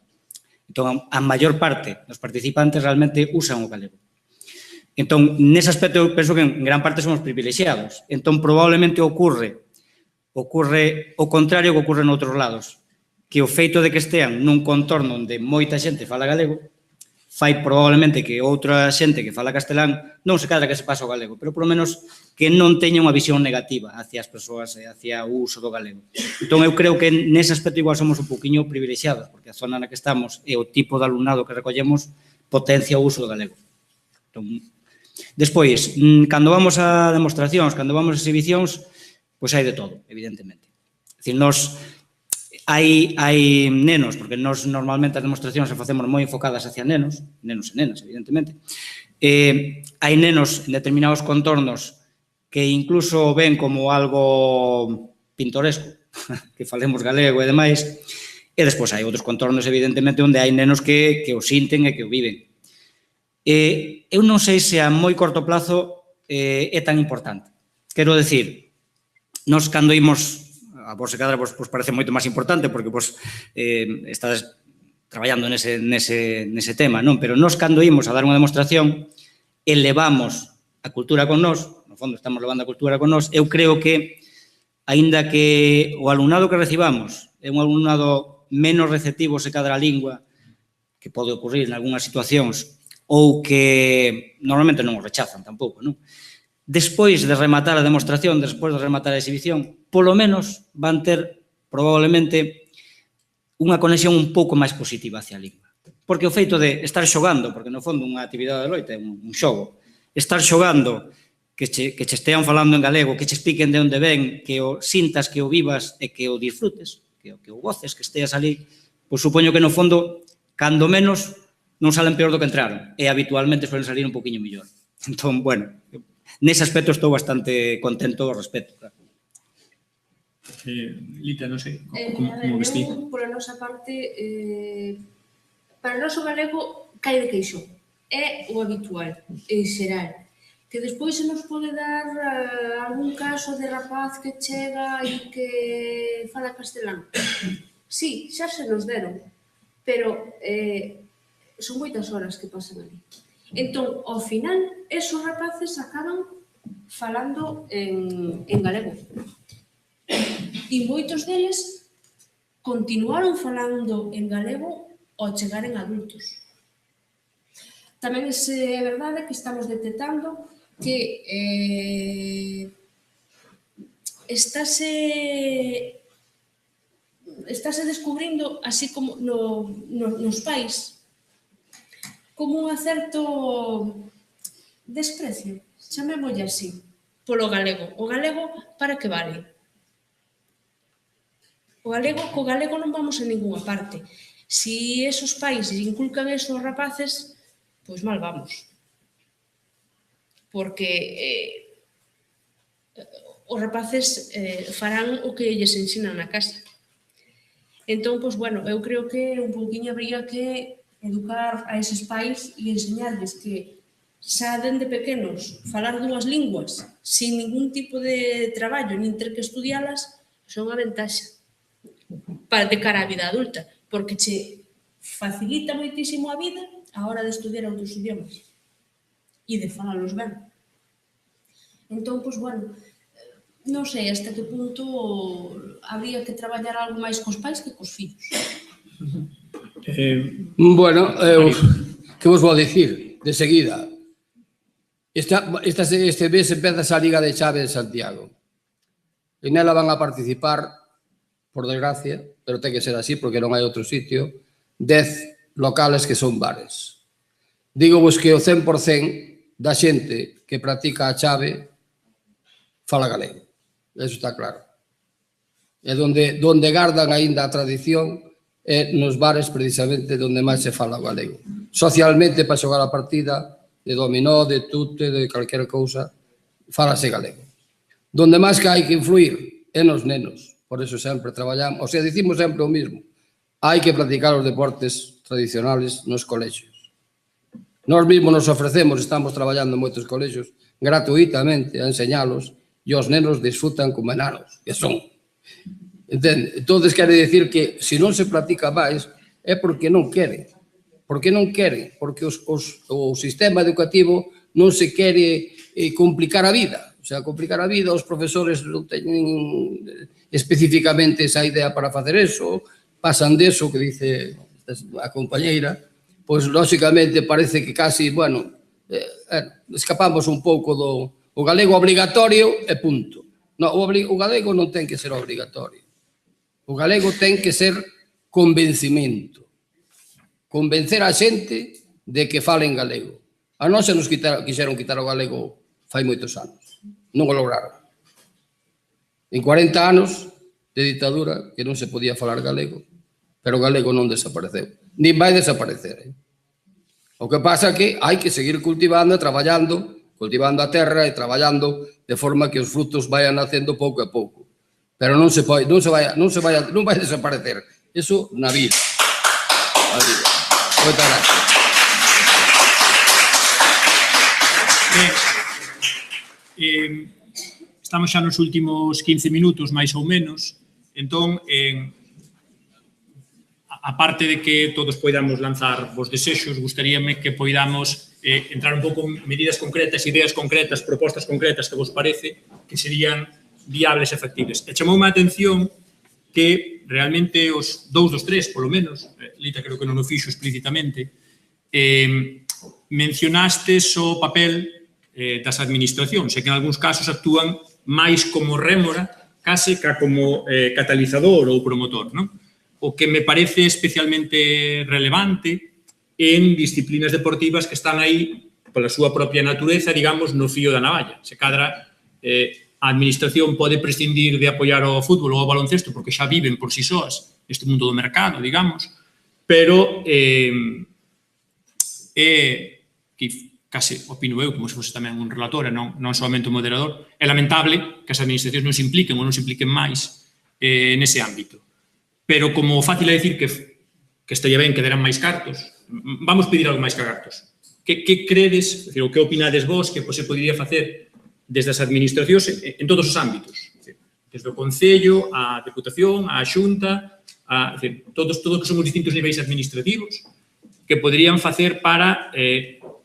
Entón, a maior parte dos participantes realmente usan o galego. Entón, nese aspecto, eu penso que en gran parte somos privilexiados. Entón, probablemente ocorre o contrario que ocorre noutros lados, que o feito de que estean nun contorno onde moita xente fala galego fai probablemente que outra xente que fala castelán non se cadra que se pasa o galego, pero por lo menos que non teña unha visión negativa hacia as persoas e hacia o uso do galego. Entón, eu creo que nese aspecto igual somos un poquinho privilexiados, porque a zona na que estamos e o tipo de alumnado que recollemos potencia o uso do galego. Entón, despois, cando vamos a demostracións, cando vamos a exhibicións, pois hai de todo, evidentemente. É dicir, nós hai nenos, porque nós normalmente as demostracións as facemos moi enfocadas hacia nenos e nenas, evidentemente. Hai nenos en determinados contornos que incluso ven como algo pintoresco, que falemos galego e demais, e despois hai outros contornos, evidentemente, onde hai nenos que o sinten e que o viven. Eu non sei se a moi corto plazo é tan importante. Quero decir, nós cando imos, a vos se cadra vos parece moito máis importante porque vos estades traballando nese tema, non? Pero nós cando imos a dar unha demostración elevamos a cultura con nós, no fondo estamos levando a cultura con nós, eu creo que, aínda que o alumnado que recibamos é un alumnado menos receptivo se cadra a lingua, que pode ocurrir en algunhas situacións, ou que normalmente non o rechazan tampouco, non? Despois de rematar a demostración, despois de rematar a exhibición, polo menos van ter probablemente unha conexión un pouco máis positiva hacia a lingua. Porque o feito de estar xogando, porque no fondo unha actividade de loita é un xogo, estar xogando, que che estean falando en galego, que che expliquen de onde ven, que o sintas, que o vivas e que o disfrutes, que o goces, que esteas ali, pois supoño que no fondo, cando menos, non salen peor do que entraron, e habitualmente suelen salir un poquinho mellor. Entón, bueno, nese aspecto estou bastante contento ao respecto. Lita, non sei como vestí. Pola nosa parte, para nós o galego cae de queixo. É o habitual, en xeral. Que despois se nos pode dar algún caso de rapaz que chega e que fala castelán. Sí, xa se nos deron, pero son moitas horas que pasan ali. Entón, ao final, esos rapaces acaban falando en galego. E moitos deles continuaron falando en galego ao chegaren adultos. Tamén é verdade que estamos detectando que estáse descubrindo, así como nos pais, como un certo desprecio, chamémoslle así, polo galego. O galego para que vale? Co galego non vamos a ninguna parte. Si esos pais inculcan eso aos rapaces, pois mal vamos. Porque os rapaces farán o que lles ensinan na casa. Entón, pois, bueno, eu creo que un pouquinho habría que educar a eses pais e enseñarles que xa dende pequenos falar dúas linguas sin ningún tipo de traballo, nin ter que estudialas, son unha ventaxa para de cara á vida adulta, porque che facilita moitísimo a vida a hora de estudiar outros idiomas e de falalos ben. Entón, pois, bueno, non sei hasta que punto habría que traballar algo máis cos pais que cos fillos. Bueno, que vos vou dicir de seguida? Este mes empeza a Liga de Chave de Santiago. E nela van a participar, por desgracia, pero ten que ser así porque non hai outro sitio, 10 locales que son bares. Digo vos que o 100% da xente que practica a chave fala galego. Eso está claro. E donde gardan aínda a tradición é nos bares precisamente onde máis se fala o galego. Socialmente, para xogar a partida de dominó, de tute, de calquera cousa, falase galego. Donde máis que hai que influir é nos nenos. Por eso sempre traballamos, o sea, dicimos sempre o mismo. Hai que practicar os deportes tradicionales nos colexios. Nós mesmos nos ofrecemos, estamos traballando en moitos colexios, gratuitamente a enseñalos, e os nenos disfrutan como enanos, que son. Entende? Entón, quere dicir que se non se practica máis é porque non queren. Porque non queren, porque o sistema educativo non se quere complicar a vida. O sea, complicar a vida, os profesores non teñen especificamente esa idea para facer eso, pasan deso, que dice a compañeira, pois, lóxicamente, parece que casi, bueno, escapamos un pouco do galego obligatorio e punto. No, o galego non ten que ser obligatorio. O galego ten que ser convencimento. Convencer a xente de que falen galego. A nós se nos quixeron quitar o galego fai moitos anos. Non o lograron. En 40 anos de ditadura que non se podía falar galego, pero o galego non desapareceu. Nin vai desaparecer. O que pasa é que hai que seguir cultivando e traballando, cultivando a terra e traballando de forma que os frutos vayan nacendo pouco a pouco. Pero non vai desaparecer. Eso na vida. A vida. Moitas gracias. Estamos xa nos últimos 15 minutos, máis ou menos. Entón, aparte de que todos poidamos lanzar vos desexos, gustaríame que poidamos entrar un pouco en medidas concretas, ideas concretas, propostas concretas que vos parece que serían viables e factibles. E chamoume a atención que realmente os 2 dos 3, polo menos, Lita creo que non o fixo explícitamente, mencionastes o papel das administracións, e que en algúns casos actúan máis como rémora, case como catalizador ou promotor, non? O que me parece especialmente relevante en disciplinas deportivas que están aí pola súa propia natureza, digamos, no fío da navalla. Se cadra, a administración pode prescindir de apoiar o fútbol ou o baloncesto porque xa viven por si soas neste mundo do mercado, digamos, pero case opino eu, como se fose tamén un relator e non somente un moderador, é lamentable que as administracións non se impliquen ou non se impliquen máis nese ámbito. Pero como fácil é dicir que estaría ben que deran máis cartos, vamos pedir algo máis que cartos. Que credes, o que opinades vos que se podería facer desde as administracións en todos os ámbitos? Desde o Concello, a Deputación, a Xunta, todos que son os distintos niveis administrativos que poderían facer para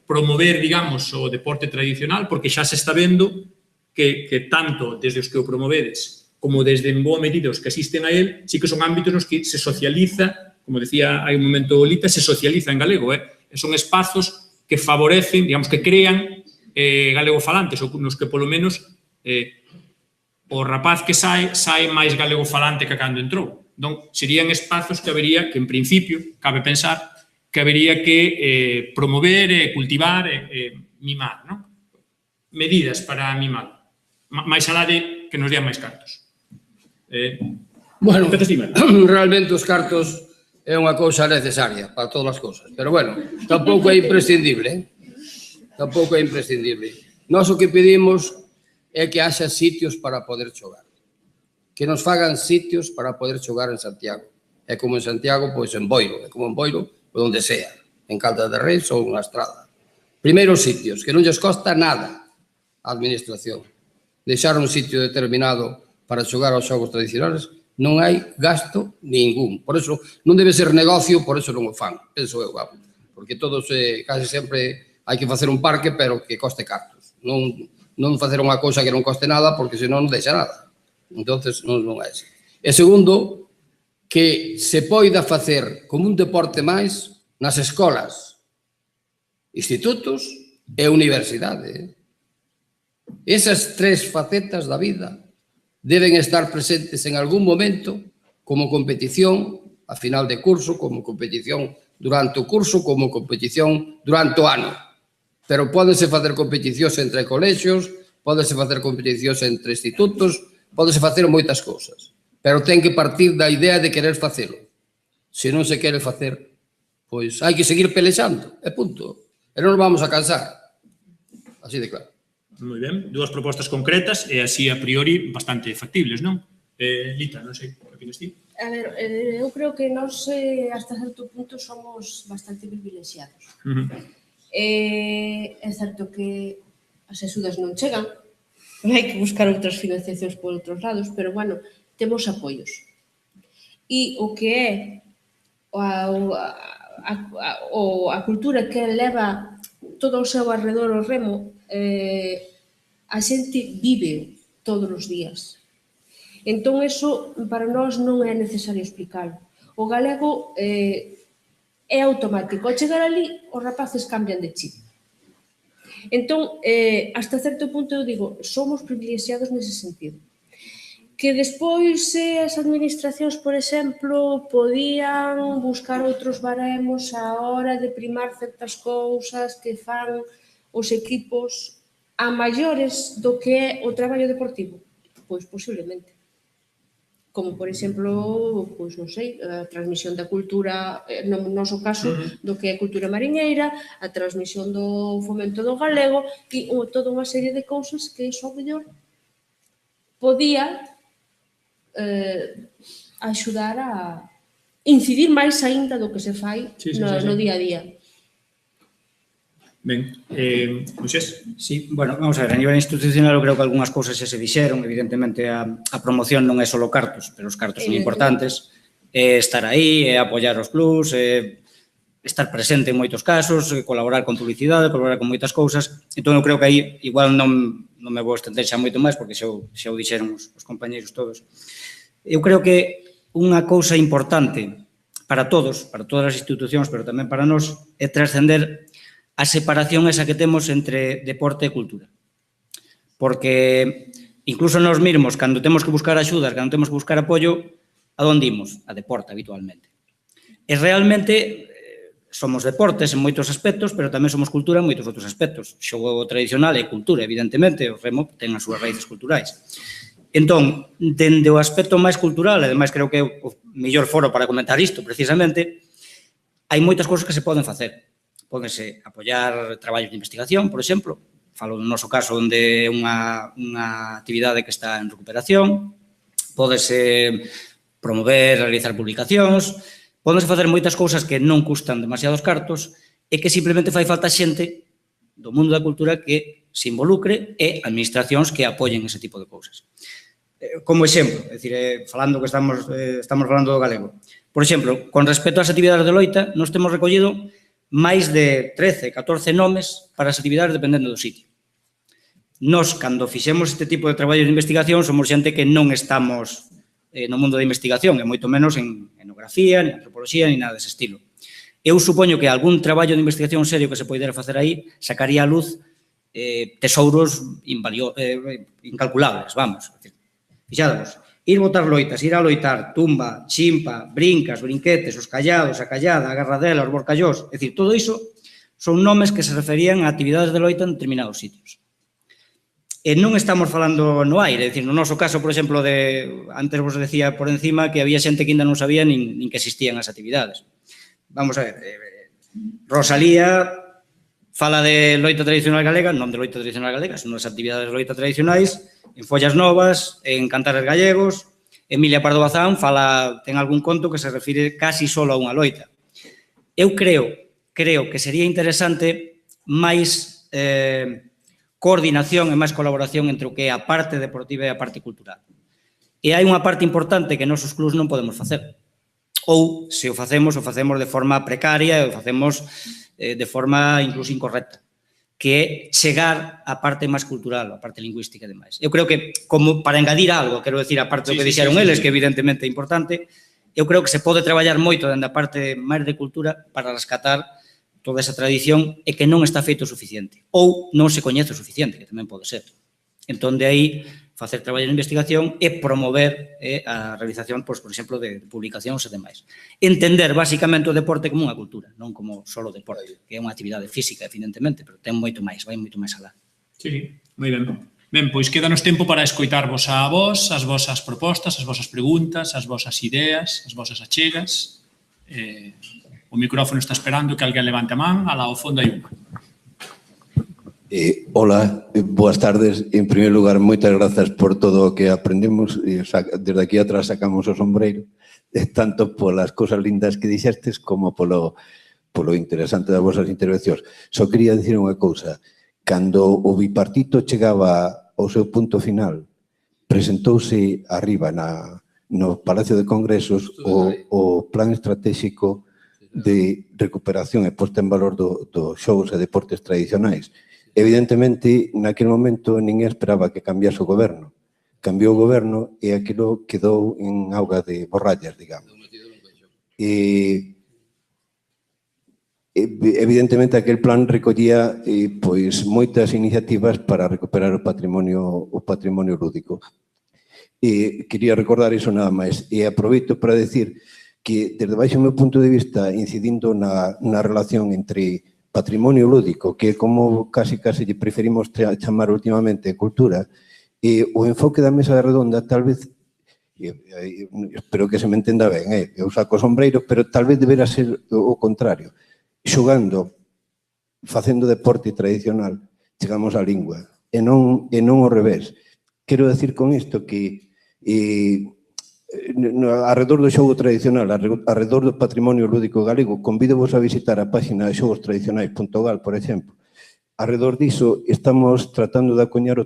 promover, digamos, o deporte tradicional, porque xa se está vendo que tanto desde os que o promovedes como desde en boa medida os que asisten a él, sí que son ámbitos nos que se socializa, como decía hai un momento Lita, se socializa en galego. Son espazos que favorecen, digamos, que crean galegofalantes, ou nos que polo menos o rapaz que sae máis galegofalante que cando entrou. Entón, serían espazos que habería, que en principio, cabe pensar, que habería que promover, cultivar, mimar, non? Medidas para mimar. Máis alá de que nos dean máis cartos. Bueno, realmente os cartos é unha cousa necesaria para todas as cousas, pero bueno, tampouco é imprescindible. Tampouco é imprescindible. Nós o que pedimos é que haxa sitios para poder xogar. Que nos fagan sitios para poder xogar en Santiago. É como en Santiago, pois en Boiro. É como en Boiro, ou onde sea. En Caldas de Reis ou na Estrada. Primeiros sitios, que non lles costa nada a administración. Deixar un sitio determinado para xogar aos xogos tradicionales, non hai gasto ningún. Por eso, non debe ser negocio, por eso non o fan. Penso eu, vamos. Porque todos, casi sempre, hai que facer un parque, pero que coste cartos. Non facer unha cousa que non coste nada, porque senón non deixa nada. Entonces, non é así. E segundo, que se poida facer como un deporte máis nas escolas, institutos e universidade. Esas 3 facetas da vida deben estar presentes en algún momento como competición a final de curso, como competición durante o curso, como competición durante o ano. Pero pódense facer competicións entre colexios, pódense facer competicións entre institutos, pódense facer moitas cousas. Pero ten que partir da idea de querer facelo. Se non se quere facer, pois hai que seguir pelexando, e punto. E non nos vamos a cansar. Así de claro. Moi ben, 2 propostas concretas e así a priori bastante factibles, non? Lita, non sei, que opinas ti? A ver, eu creo que nós hasta certo punto somos bastante privilexiados. É certo que as axudas non chegan, hai que buscar outras financiacións por outros lados, pero, bueno, temos apoios. E o que é a cultura que leva todo o seu arredor ao remo, a xente vive todos os días. Entón, eso para nós non é necesario explicarlo. O galego é automático. Ao chegar ali, os rapaces cambian de chip. Entón, hasta certo punto, eu digo, somos privilexiados nese sentido. Que despois as administracións, por exemplo, podían buscar outros baremos á hora de primar certas cousas que fan os equipos a maiores do que é o traballo deportivo. Pois posiblemente. Como, por exemplo, pois non sei, a transmisión da cultura, no noso caso, do que é cultura mariñeira, a transmisión do fomento do galego e toda unha serie de cousas que iso, ao mellor, podía axudar a incidir máis aínda do que se fai no día a día. Ben, Moisés? Sí, bueno, vamos a ver, a nivel institucional eu creo que algunhas cousas xa se dixeron, evidentemente a promoción non é só cartos, pero os cartos son importantes, estar aí, apoiar os clubs, estar presente en moitos casos, colaborar con publicidade, colaborar con moitas cousas, entón eu creo que aí igual non me vou estender xa moito máis porque xa o dixeron os compañeiros todos. Eu creo que unha cousa importante para todos, para todas as institucións, pero tamén para nós, é trascender a separación esa que temos entre deporte e cultura. Porque incluso nós mesmos, cando temos que buscar axudas, cando temos que buscar apoio, a onde imos? A deporte, habitualmente. E realmente somos deportes en moitos aspectos, pero tamén somos cultura en moitos outros aspectos. Xogo tradicional é cultura, evidentemente, o remo ten as súas raíces culturais. Entón, dende o aspecto máis cultural, e ademais creo que é o mellor foro para comentar isto, precisamente, hai moitas cousas que se poden facer. Pódense apoiar traballos de investigación, por exemplo, falo no noso caso onde é unha actividade que está en recuperación, pódese promover, realizar publicacións, pódense facer moitas cousas que non custan demasiados cartos e que simplemente fai falta xente do mundo da cultura que se involucre e administracións que apoyen ese tipo de cousas. Como exemplo, é dicir, falando que estamos falando do galego, por exemplo, con respecto ás actividades de loita, nós temos recollido máis de 13, 14 nomes para as actividades dependendo do sitio. Nós, cando fixemos este tipo de traballo de investigación, somos xente que non estamos no mundo da investigación, e moito menos en etnografía, en antropoloxía, ni nada dese estilo. Eu supoño que algún traballo de investigación serio que se poidera facer aí sacaría a luz tesouros incalculables, vamos. Fixádamos, ir botar loitas, ir a loitar, tumba, chimpa, brincas, brinquetes, os callados, a callada, a garradela, os borcallós, é dicir, todo iso son nomes que se referían a actividades de loita en determinados sitios. E non estamos falando no aire, é dicir, no noso caso, por exemplo, antes vos decía por encima que había xente que ainda non sabía nin que existían as actividades. Vamos a ver, Rosalía fala de loita tradicional galega, non de loita tradicional galega, son as actividades de loita tradicionais, en Follas Novas, en Cantares Gallegos. Emilia Pardo Bazán ten algún conto que se refire casi solo a unha loita. Eu creo que sería interesante máis coordinación e máis colaboración entre o que é a parte deportiva e a parte cultural. E hai unha parte importante que nosos clubs non podemos facer. Ou, se o facemos de forma precaria, o facemos de forma incluso incorrecta, que é chegar á parte máis cultural, á parte lingüística e demais. Eu creo que, como para engadir algo, quero decir, a parte do que dixeron eles, que evidentemente é importante, eu creo que se pode traballar moito dende a parte máis de cultura para rescatar toda esa tradición e que non está feito o suficiente. Ou non se coñece o suficiente, que tamén pode ser. Entón, de aí, facer traballo de investigación e promover a realización, por exemplo, de publicacións e demais. Entender, basicamente, o deporte como unha cultura, non como solo deporte, que é unha actividade física, evidentemente, pero ten moito máis, vai moito máis alá. Sí, moi ben. Ben, pois quédanos tempo para escoitarvos a vos, as vosas propostas, as vosas preguntas, as vosas ideas, as vosas achegas. O micrófono está esperando que alguén levante a man, alá ao fondo hai unha. Hola, boas tardes. En primeiro lugar, moitas grazas por todo o que aprendemos. Desde aquí atrás sacamos o sombreiro. tanto polas cousas lindas que dixestes como polo interesante das vosas intervencións. Só quería dicir unha cousa. Cando o bipartito chegaba ao seu punto final, presentouse arriba no Palacio de Congresos o plan estratégico de recuperación e posta en valor dos xogos e deportes tradicionais. Evidentemente, naquele momento, ninguén esperaba que cambiase o goberno. Cambiou o goberno e aquilo quedou en auga de borrallas, digamos. Evidentemente, aquel plan recollía pois moitas iniciativas para recuperar o patrimonio lúdico. Quería recordar iso nada máis. E aproveito para decir que, desde baixo o meu punto de vista, incidindo na relación entre patrimonio lúdico, que como casi lle preferimos chamar últimamente cultura, o enfoque da mesa redonda tal vez, espero que se me entenda ben, eu saco o sombreiro, pero tal vez debera ser o contrario. Xogando, facendo deporte tradicional, chegamos á lingua, e non ao revés. Quero decir con isto que arredor do xogo tradicional, arredor do patrimonio lúdico galego, convídovos a visitar a página xogostradicionais.gal, por exemplo. Arredor diso, estamos tratando de acuñar o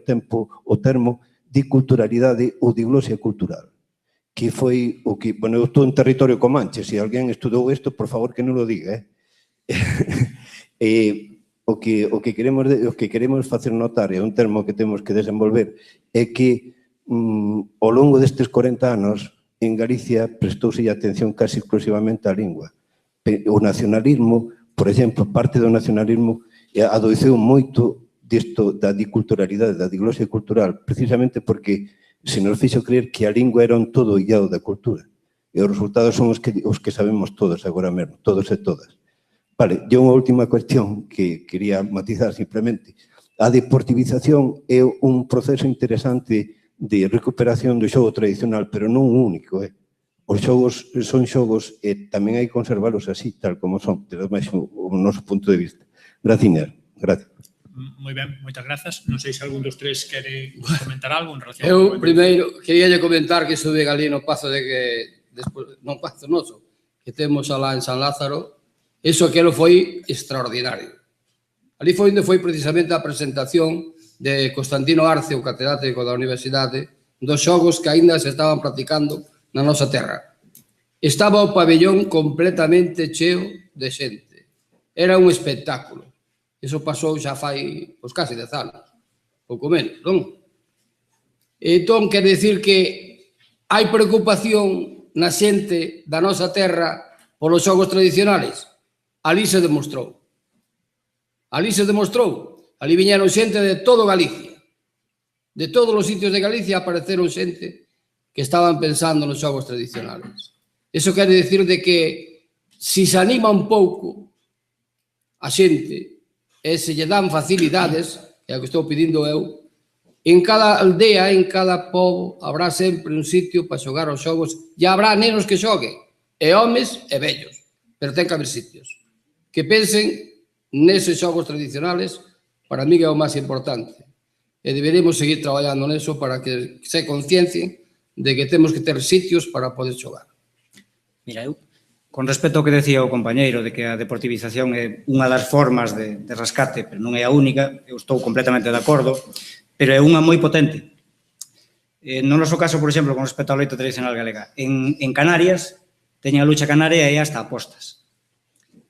termo diculturalidade ou diglosia cultural, que foi o que, bueno, eu estou en territorio comanche, se alguén estudou isto, por favor, que non lo diga, O que queremos facer notar, é un termo que temos que desenvolver, é que ao longo destes 40 anos, en Galicia prestouse atención casi exclusivamente á lingua. O nacionalismo, por exemplo, parte do nacionalismo adoeceu moito disto da diculturalidade, da diglosia cultural, precisamente porque se nos fixo creer que a lingua era un todo illado da cultura. E os resultados son os que sabemos todos agora mesmo, todos e todas. Vale, e unha última cuestión que quería matizar simplemente. A deportivización é un proceso interesante de recuperación do xogo tradicional, pero non único. Os xogos son xogos e tamén hai que conservalos así, tal como son, desde o noso punto de vista. Graciñas. Gracias. Moi ben, moitas grazas. Non sei se algún dos tres quere comentar algo en relación... Eu, primeiro, quería comentar que estuve ali no Pazo non Pazo Noso, que temos alá en San Lázaro. Iso aquilo foi extraordinario. Ali foi onde foi precisamente a presentación de Constantino Arce, o catedrático da Universidade, dos xogos que aínda se estaban practicando na nosa terra. Estaba o pabellón completamente cheo de xente. Era un espectáculo. Iso pasou xa fai casi 10 anos, pouco menos, non? Entón, quer decir que hai preocupación na xente da nosa terra polos xogos tradicionales. Ali se demostrou. Ali se demostrou. Ali viñeron xente de todo Galicia. De todos os sitios de Galicia apareceron xente que estaban pensando nos xogos tradicionales. Iso quere dicir de que se anima un pouco a xente e se lle dan facilidades, é o que estou pedindo eu, en cada aldea, en cada pobo, habrá sempre un sitio para xogar os xogos e habrá nenos que xoguen, e homes e vellos, pero ten que haber sitios que pensen neses xogos tradicionales. Para mí é o máis importante. E deberemos seguir traballando neso para que se conciencien de que temos que ter sitios para poder xogar. Mira, eu, con respecto ao que decía o compañeiro de que a deportivización é unha das formas de rescate, pero non é a única, eu estou completamente de acordo, pero é unha moi potente. No noso caso, por exemplo, con respecto ao loito tradicional galega, en Canarias teñen a lucha canaria e hasta apostas.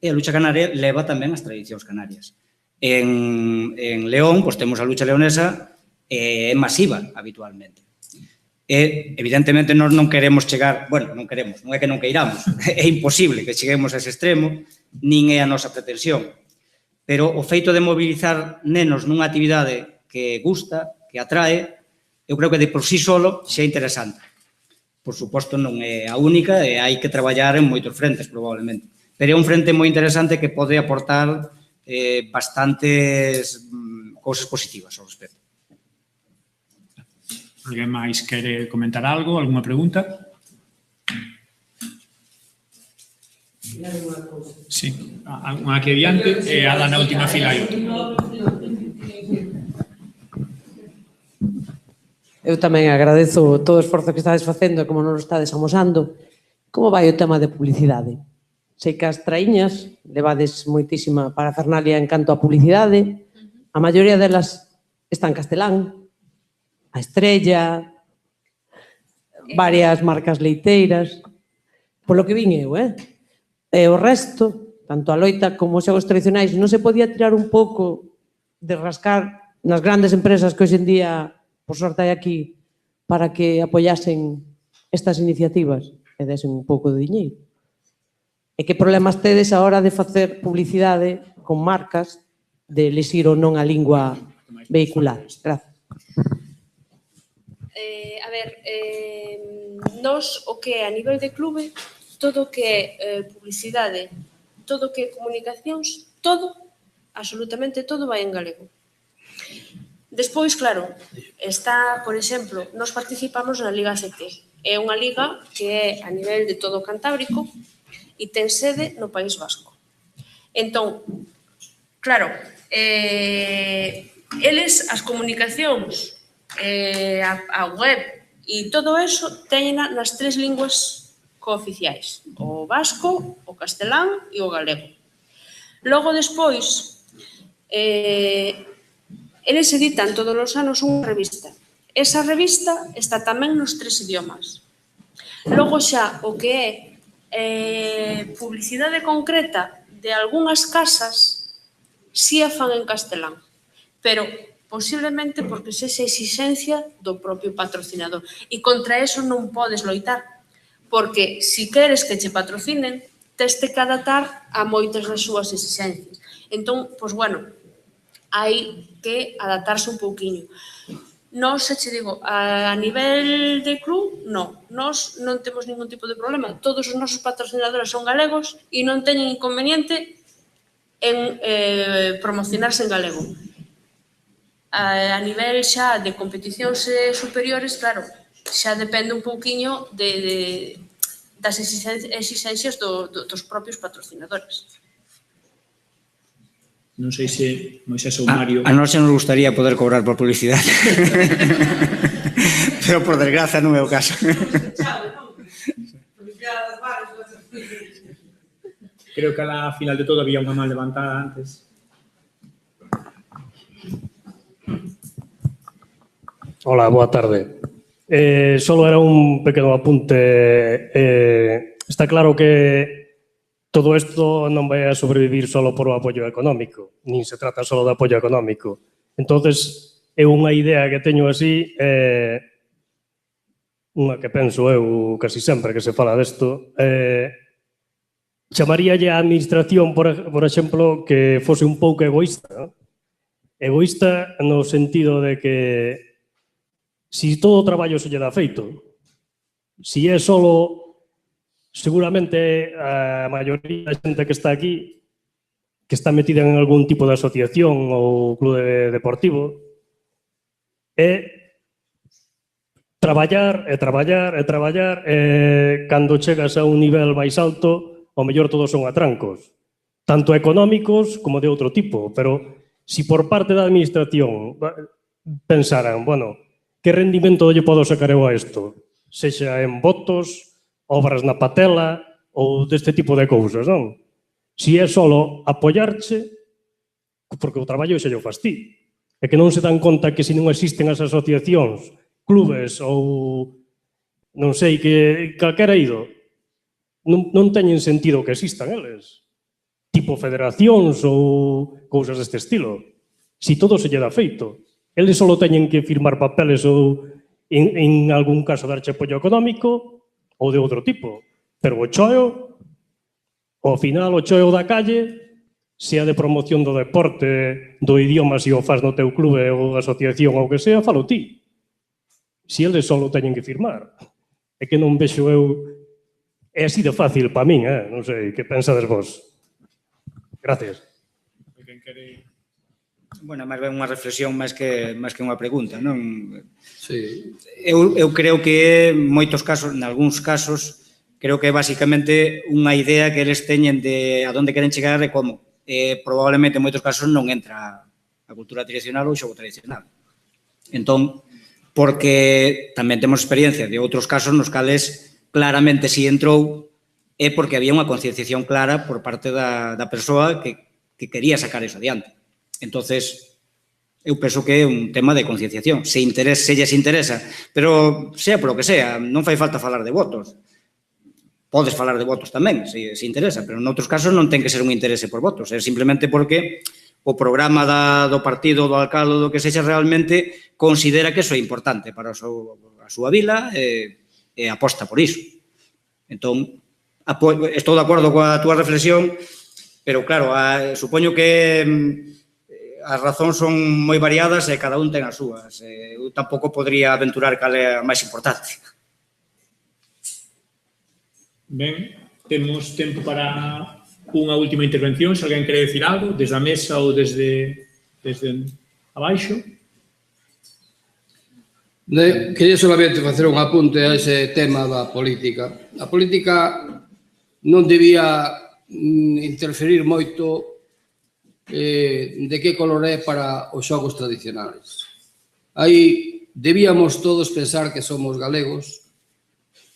E a lucha canaria leva tamén as tradicións canarias. En León, pois temos a lucha leonesa, é masiva habitualmente. E, evidentemente, nós non queremos chegar, bueno, non queremos, non é que non queiramos, é imposible que cheguemos a ese extremo, nin é a nosa pretensión. Pero o feito de mobilizar nenos nunha actividade que gusta, que atrae, eu creo que de por sí solo xa é interesante. Por suposto, non é a única e hai que traballar en moitos frentes, probablemente. Pero é un frente moi interesante que pode aportar bastantes cousas positivas ao respecto. Alguén máis quere comentar algo? Alguna pregunta? Sí, unha aquí adiante e a da na última fila hai outra. Eu tamén agradezo todo o esforzo que estades facendo e como non o estades amosando. Como vai o tema de publicidade? Sei que as traíñas levades moitísima parafernalia en canto a publicidade. A maioría delas está en castelán. A Estrella, varias marcas leiteiras. Polo que vin eu, E o resto, tanto a loita como os xogos tradicionais, non se podía tirar un pouco de rascar nas grandes empresas que hoxe en día, por sorte hai aquí, para que apoyasen estas iniciativas e desen un pouco de diñeiro. E que problemas tedes a hora de facer publicidade con marcas de elixir ou non a lingua vehicular? Gracias. A ver, nos o que é a nivel de clube, todo o que é publicidade, todo o que é comunicacións, todo, absolutamente todo vai en galego. Despois, claro, está, por exemplo, nos participamos na Liga CT. É unha liga que é a nivel de todo o Cantábrico e ten sede no País Vasco. Entón, claro, eles, as comunicacións, a web e todo eso teñen nas 3 linguas cooficiais, o vasco, o castelán e o galego. Logo, despois, eles editan todos os anos unha revista. Esa revista está tamén nos 3 idiomas. Logo xa, o que é publicidade concreta de algunhas casas, si a fan en castelán, pero posiblemente porque sexa exixencia do propio patrocinador. E contra eso non podes loitar, porque si queres que che patrocinen, teste que adaptar a moitas das súas exixencias. Entón, pois bueno, hai que adaptarse un pouquiño. Nos, xa che digo, a nivel de club, non. Nos non temos ningún tipo de problema. Todos os nosos patrocinadores son galegos e non teñen inconveniente en promocionarse en galego. A nivel xa de competicións superiores, claro, xa depende un pouquiño das exixencias dos propios patrocinadores. Non sei se Moisés ou Mario... A nós xa nos gustaría poder cobrar por publicidade. Pero por desgraza non é o caso. Creo que a final de todo había unha man levantada antes. Hola, boa tarde. Solo era un pequeno apunte. Está claro que todo isto non vai a sobrevivir solo por o apoio económico, nin se trata solo de apoio económico. Entonces, é unha idea que teño así, unha que penso eu casi sempre que se fala desto, chamaríalle a administración, por exemplo, que fose un pouco egoísta. Egoísta no sentido de que si todo o traballo se lle dá feito, si é solo... Seguramente a maioría da xente que está aquí, que está metida en algún tipo de asociación ou clube deportivo, é traballar e traballar e traballar e cando chegas a un nivel máis alto, ao mellor todos son atrancos, tanto económicos como de outro tipo, pero si por parte da administración pensaran, bueno, que rendimento lle podo sacar eu a isto? Sexa en votos, obras na patela ou deste tipo de cousas, non? Si é solo apoiarche, porque o traballo xa lle fas ti. É que non se dan conta que se non existen as asociacións, clubes ou non sei, que calquera ido, non teñen sentido que existan eles. Tipo federacións ou cousas deste estilo. Si todo se lle dá feito. Eles só teñen que firmar papeles ou, en algún caso, darche apoio económico ou de outro tipo. Pero o choio, ao final, o choio da calle, sea de promoción do deporte, do idioma, se o faz no teu clube ou asociación ou que sea, falo ti. Si eles só teñen que firmar. É que non vexo eu... É así de fácil para min, non sei, que pensades vos. Gracias. Bueno, máis ben unha reflexión máis que unha pregunta, non? Sí. Eu creo que en moitos casos, en algúns casos, creo que é basicamente unha idea que eles teñen de a onde queren chegar e como. Probablemente en moitos casos non entra a cultura tradicional ou o xogo tradicional. Entón, porque tamén temos experiencia de outros casos nos cales claramente si entrou é porque había unha concienciación clara por parte da persoa que quería sacar eso adiante. Entonces, eu penso que é un tema de concienciación, se lles interesa, pero sea por o que sea, non fai falta falar de votos. Podes falar de votos tamén, se interesa, pero noutros casos non ten que ser un interese por votos, é simplemente porque o programa do partido, do alcalde, do que sexa, realmente considera que eso é importante para a súa vila e aposta por iso. Entón, estou de acordo coa túa reflexión, pero claro, supoño que as razóns son moi variadas e cada un ten as súas. Eu tampouco podría aventurar cal é a máis importante. Ben, temos tempo para unha última intervención, se alguén quere decir algo, desde a mesa ou desde abaixo. Quería solamente facer un apunte a ese tema da política. A política non debía interferir moito de que color é para os xogos tradicionales. Aí debíamos todos pensar que somos galegos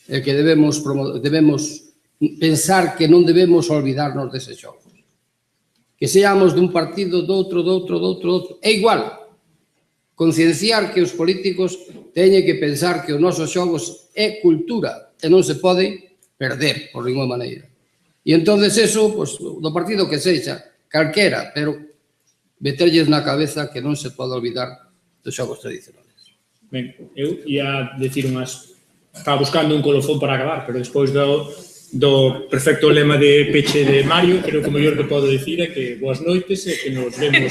e que debemos pensar que non debemos olvidarnos deses xogos. Que seamos dun partido, doutro. É igual. Concienciar que os políticos teñen que pensar que os nosos xogos é cultura e non se pode perder por ninguna maneira. E entonces eso, do partido que sexa, calquera, pero meterlles na cabeza que non se pode olvidar dos xogos tradicionales. Ben, eu ia decir estaba buscando un colofón para acabar, pero despois do perfecto lema de peche de Mario, creo que o mellor que podo decir é que boas noites e que nos vemos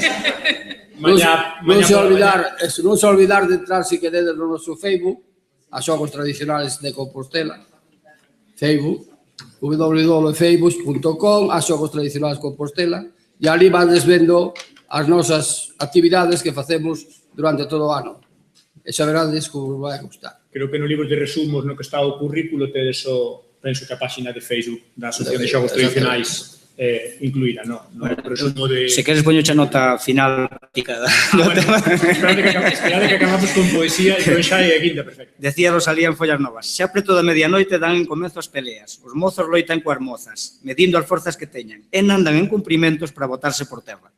mañá. Non se olvidar de entrar, se queredes, no noso Facebook, a Xogos Tradicionales de Compostela, Facebook, www.facebook.com, a Xogos Tradicionales Compostela, e ali vades vendo as nosas actividades que facemos durante todo o ano. E xa verades como vai a gustar. Creo que no libro de resumos no que está o currículo tedes penso que a página de Facebook da Asociación de Xogos Tradicionais incluída, no resumo de... Se queres poño xa nota final do tema. Esperade que acabamos con poesía e non xa é a quinta, perfecto. Decía Rosalía en Follas Novas: xa preto da medianoite dan en comezo as peleas, os mozos loitan coas mozas, medindo as forzas que teñan, e andan en cumprimentos para botarse por terra.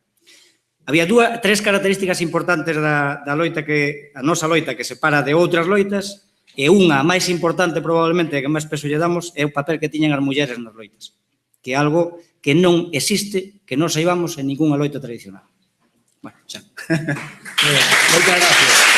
Había tres características importantes da loita, a nosa loita, que separa de outras loitas, e unha, a máis importante probablemente, que máis peso lle damos, é o papel que tiñan as mulleres nas loitas, que é algo que non existe, que non saibamos en ninguna loita tradicional. Bueno, xa. Moitas gracias.